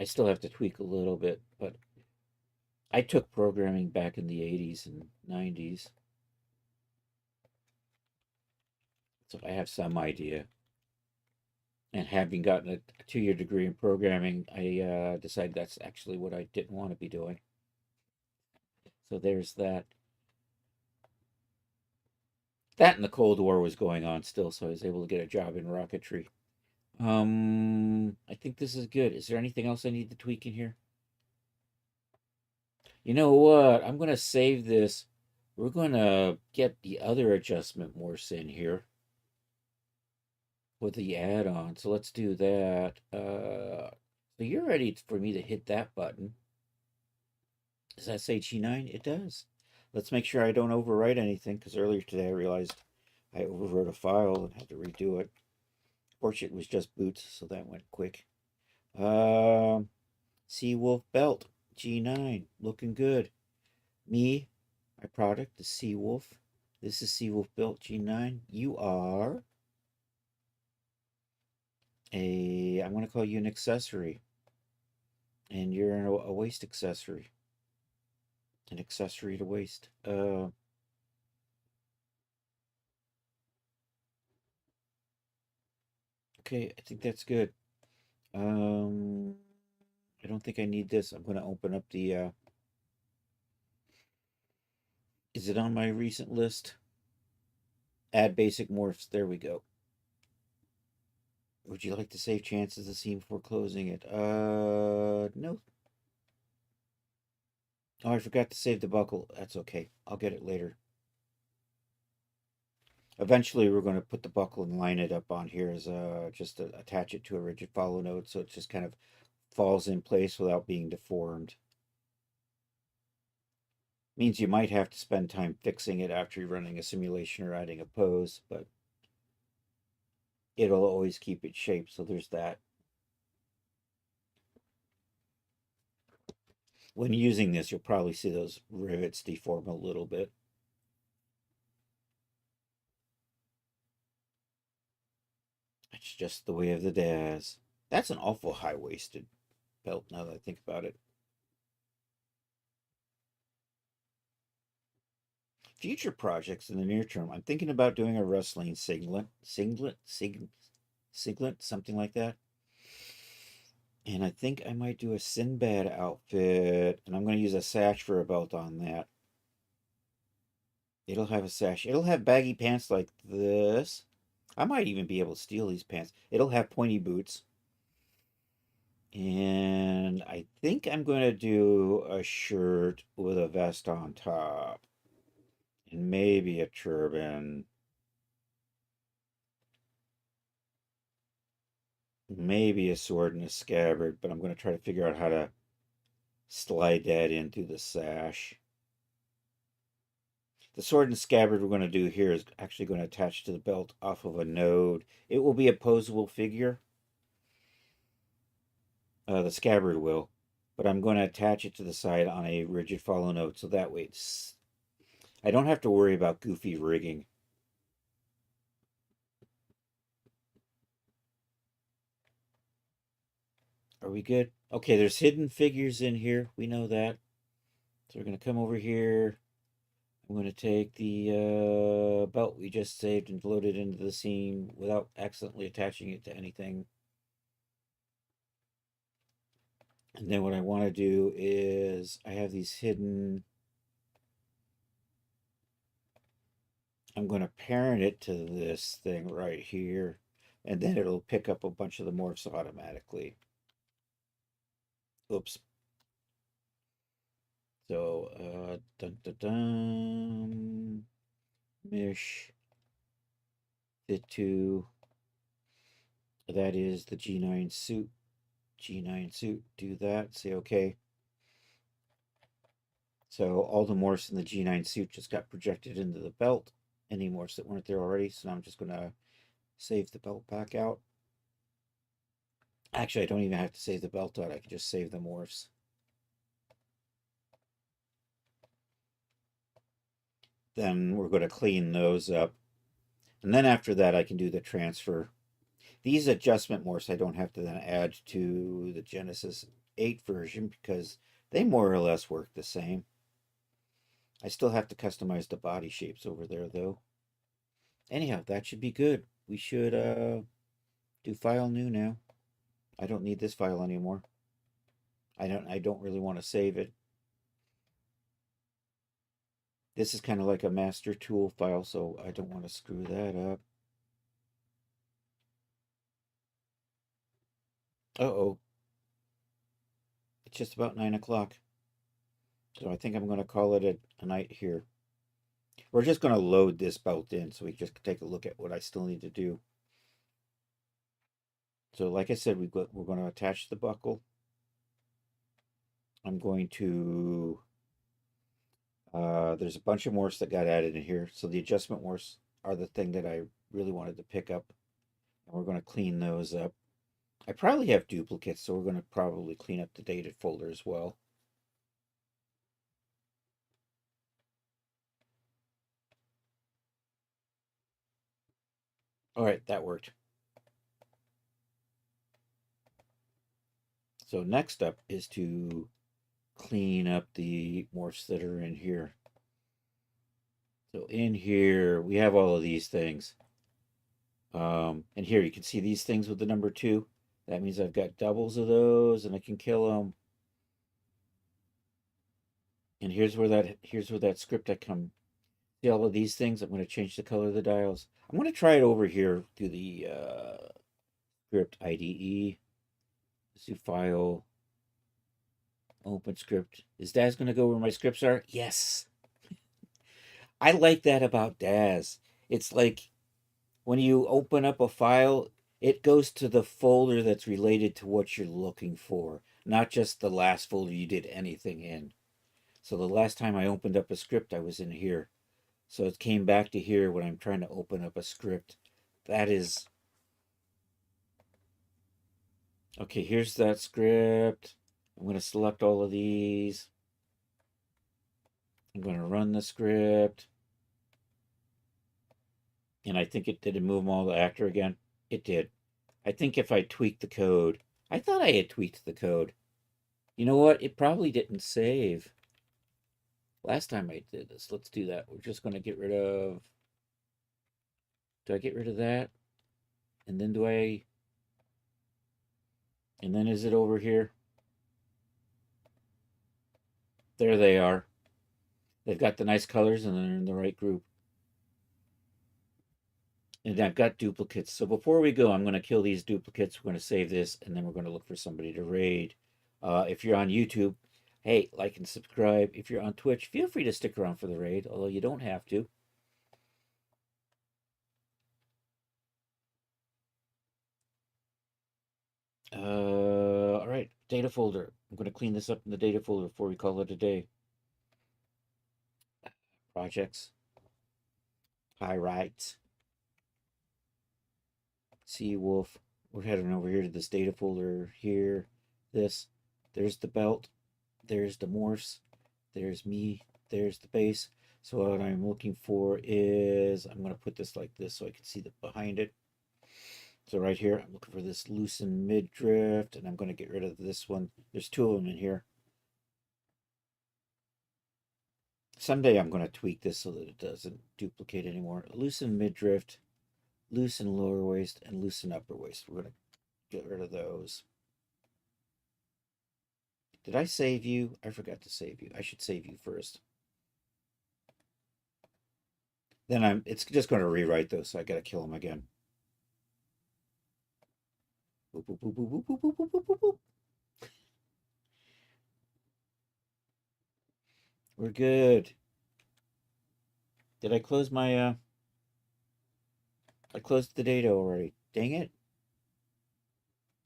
I still have to tweak a little bit, but I took programming back in the 80s and 90s. So I have some idea. And having gotten a 2-year degree in programming, I decided that's actually what I didn't want to be doing. So there's that. That and the Cold War was going on still, so I was able to get a job in rocketry. I think this is good. Is there anything else I need to tweak in here? You know what? I'm going to save this. We're going to get the other adjustment morphs in here with the add-on. So let's do that. So you're ready for me to hit that button. Does that say G9? It does. Let's make sure I don't overwrite anything, because earlier today I realized I overwrote a file and had to redo it. Fortunately, it was just boots, so that went quick. Seawolf belt, G9, looking good. Me, my product, the Seawolf. This is Seawolf belt G9. You are I'm going to call you an accessory. And you're a waist accessory. An accessory to waist. Okay, I think that's good. I don't think I need this. I'm going to open up the, is it on my recent list? Add basic morphs. There we go. Would you like to save chances of scene before closing it? No. Oh, I forgot to save the buckle. That's okay. I'll get it later. Eventually, we're going to put the buckle and line it up on here as just to attach it to a rigid follow node, so it just kind of falls in place without being deformed. Means you might have to spend time fixing it after you're running a simulation or adding a pose, but it'll always keep its shape, so there's that. When using this, you'll probably see those rivets deform a little bit. It's just the way of the Daz. That's an awful high-waisted belt now that I think about it. Future projects in the near term, I'm thinking about doing a wrestling singlet, something like that. And I think I might do a Sinbad outfit, and I'm going to use a sash for a belt on that. It'll have a sash. It'll have baggy pants like this. I might even be able to steal these pants. It'll have pointy boots. And I think I'm going to do a shirt with a vest on top. And maybe a turban. Maybe a sword and a scabbard, but I'm going to try to figure out how to slide that into the sash. The sword and scabbard we're going to do here is actually going to attach to the belt off of a node. It will be a posable figure. The scabbard will. But I'm going to attach it to the side on a rigid follow node, so that way I don't have to worry about goofy rigging. Are we good? Okay, there's hidden figures in here. We know that. So we're going to come over here. I'm going to take the belt we just saved and load it into the scene without accidentally attaching it to anything. And then what I want to do is I have these hidden. I'm going to parent it to this thing right here. And then it'll pick up a bunch of the morphs automatically. Oops. So, dun dun dun. Mish. Fit2. That is the G9 suit. G9 suit. Do that. Say okay. So all the morphs in the G9 suit just got projected into the belt. Any morphs that weren't there already. So now I'm just going to save the belt back out. Actually, I don't even have to save the belt out. I can just save the morphs. Then we're going to clean those up. And then after that, I can do the transfer. These adjustment morphs I don't have to then add to the Genesis 8 version because they more or less work the same. I still have to customize the body shapes over there, though. Anyhow, that should be good. We should do file new now. I don't need this file anymore. I don't really want to save it. This is kind of like a master tool file, so I don't want to screw that up. Uh-oh. It's just about 9 o'clock. So I think I'm going to call it a night here. We're just going to load this belt in so we just take a look at what I still need to do. So like I said, we're going to attach the buckle. I'm going to, there's a bunch of morphs that got added in here. So the adjustment morphs are the thing that I really wanted to pick up. And we're going to clean those up. I probably have duplicates, so we're going to probably clean up the dated folder as well. All right, that worked. So next up is to clean up the morphs that are in here. So in here, we have all of these things. And here you can see these things with the number 2. That means I've got doubles of those and I can kill them. And here's where that script I come. See all of these things? I'm going to change the color of the dials. I'm going to try it over here through the script IDE. Let's do file, open script. Is Daz going to go where my scripts are? Yes. I like that about Daz. It's like when you open up a file, it goes to the folder that's related to what you're looking for, not just the last folder you did anything in. So the last time I opened up a script, I was in here. So it came back to here when I'm trying to open up a script. That is... Okay, here's that script. I'm going to select all of these. I'm going to run the script. And I think it did move them all to actor again. It did. I think if I tweaked the code, I thought I had tweaked the code. You know what? It probably didn't save. Last time I did this, let's do that. We're just going to get rid of... Do I get rid of that? And then do I... And then is it over here? There they are. They've got the nice colors and they're in the right group. And I've got duplicates. So before we go, I'm going to kill these duplicates. We're going to save this, and then we're going to look for somebody to raid. If you're on YouTube, hey, like and subscribe. If you're on Twitch, feel free to stick around for the raid, although you don't have to. All right, data folder. I'm going to clean this up in the data folder before we call it a day. Projects. Pyrite. Seawolf. We're heading over here to this data folder here. This. There's the belt. There's the morphs. There's me. There's the base. So what I'm looking for is, I'm going to put this like this so I can see the behind it. So right here, I'm looking for this loosen midriff, and I'm going to get rid of this one. There's 2 of them in here. Someday I'm going to tweak this so that it doesn't duplicate anymore. Loosen midriff, loosen lower waist, and loosen upper waist. We're going to get rid of those. Did I save you? I forgot to save you. I should save you first. Then it's just going to rewrite those, so I got to kill them again. Boop, boop, boop, boop, boop, boop, boop, boop, boop, boop. We're good. Did I close my, I closed the data already. Dang it.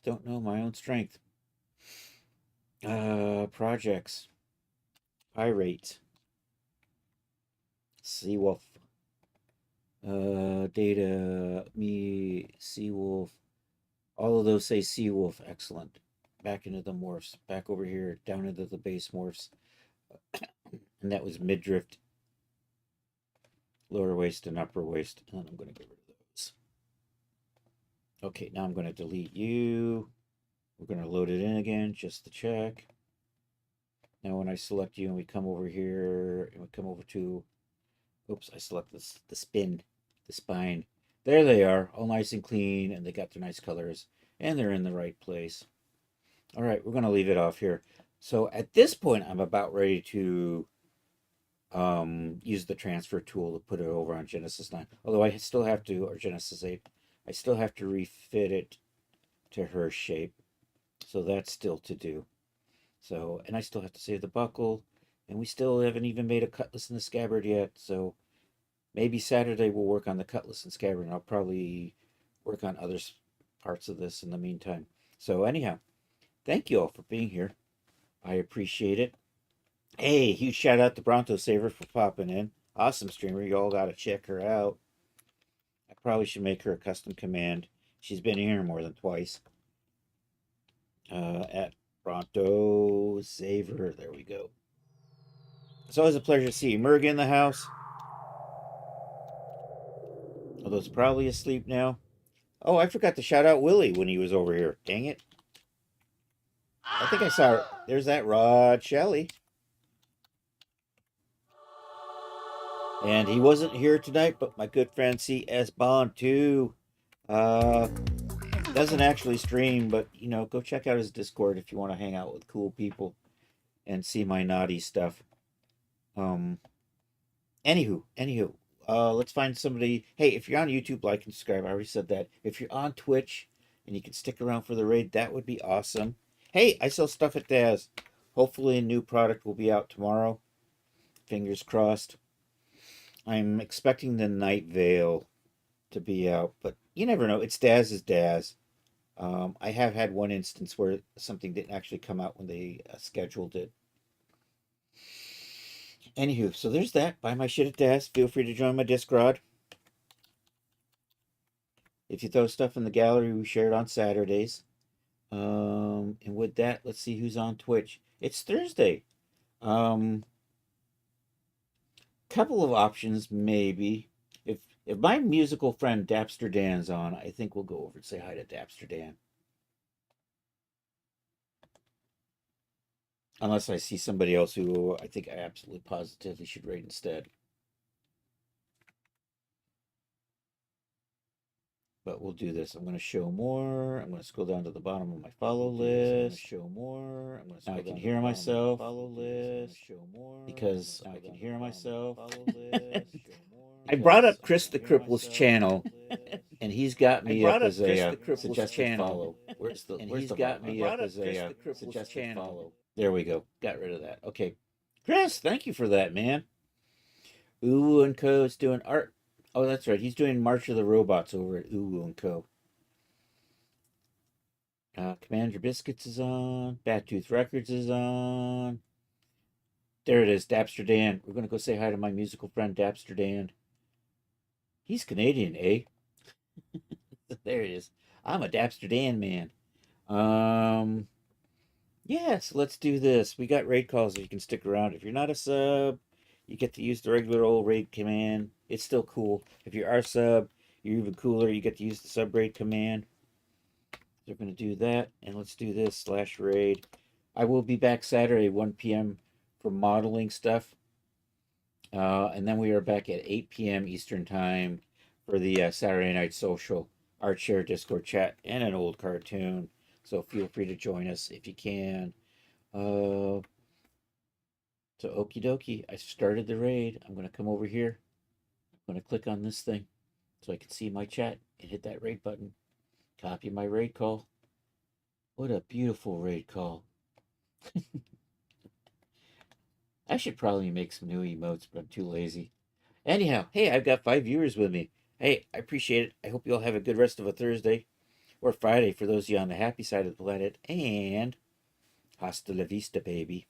Don't know my own strength. Projects. Pirate. Seawolf. Data, me, Seawolf. All of those say Seawolf. Excellent. Back into the morphs. Back over here. Down into the base morphs. And that was midriff, lower waist, and upper waist. And I'm going to get rid of those. Okay, now I'm going to delete you. We're going to load it in again just to check. Now when I select you and we come over here and we come over to, oops, I select this, the spine. There they are, all nice and clean, and they got their nice colors, and they're in the right place. All right, we're going to leave it off here. So at this point, I'm about ready to use the transfer tool to put it over on Genesis 9. Although I still have to, or Genesis 8, I still have to refit it to her shape. So that's still to do. So, and I still have to save the buckle, and we still haven't even made a cutlass and the scabbard yet. So maybe Saturday we'll work on the cutlass and scabbard, and I'll probably work on other parts of this in the meantime. So anyhow, thank you all for being here. I appreciate it. Hey, huge shout out to Bronto Saver for popping in. Awesome streamer. You all got to check her out. I probably should make her a custom command. She's been here more than twice. At Bronto Saver. There we go. It's always a pleasure to see you. Murg in the house. Although it's probably asleep now. Oh, I forgot to shout out Willie when he was over here. Dang it. I think I saw. There's that Rod Shelley. And he wasn't here tonight, but my good friend C.S. Bond, too. Doesn't actually stream, but, you know, go check out his Discord if you want to hang out with cool people and see my naughty stuff. Anywho, let's find somebody. Hey, if you're on YouTube, like and subscribe. I already said that. If you're on Twitch and you can stick around for the raid, that would be awesome. Hey, I sell stuff at Daz. Hopefully a new product will be out tomorrow. Fingers crossed. I'm expecting the Night Veil to be out, but you never know. It's Daz's Daz. I have had one instance where something didn't actually come out when they scheduled it. Anywho, so there's that. Buy my shit at Daz. Feel free to join my Discord. If you throw stuff in the gallery, we share it on Saturdays. And with that, let's see who's on Twitch. It's Thursday. Couple of options, maybe. If my musical friend Dapster Dan's on, I think we'll go over and say hi to Dapster Dan. Unless I see somebody else who I think I absolutely positively should raid instead. But we'll do this. I'm going to show more. I'm going to scroll down to the bottom of my follow list. Show more. I'm going to now I can hear myself. Follow list. Show more. Because I can hear myself. I brought up Chris the Cripple's channel, and he's got me up as a suggested follow. Where's the? He's got me up as a suggested follow. There we go. Got rid of that. Okay, Chris, thank you for that, man. Uwu and Co. is doing art. Oh, that's right. He's doing March of the Robots over at Uwu and Co. Commander Biscuits is on. Battooth Records is on. There it is, Dapster Dan. We're going to go say hi to my musical friend, Dapster Dan. He's Canadian, eh? There it is. I'm a Dapster Dan man. Yeah, so let's do this. We got raid calls if you can stick around. If you're not a sub, you get to use the regular old raid command. It's still cool. If you are sub, you're even cooler. You get to use the sub raid command. They're going to do that. And let's do this /raid. I will be back Saturday, 1 p.m. for modeling stuff. And then we are back at 8 p.m. Eastern Time for the Saturday Night Social, Art Share Discord chat, and an old cartoon. So feel free to join us if you can. So okie dokie, I started the raid. I'm going to come over here. I'm going to click on this thing so I can see my chat and hit that raid button. Copy my raid call. What a beautiful raid call. I should probably make some new emotes, but I'm too lazy. Anyhow, hey, I've got 5 viewers with me. Hey, I appreciate it. I hope you all have a good rest of a Thursday or Friday for those of you on the happy side of the planet. And hasta la vista, baby.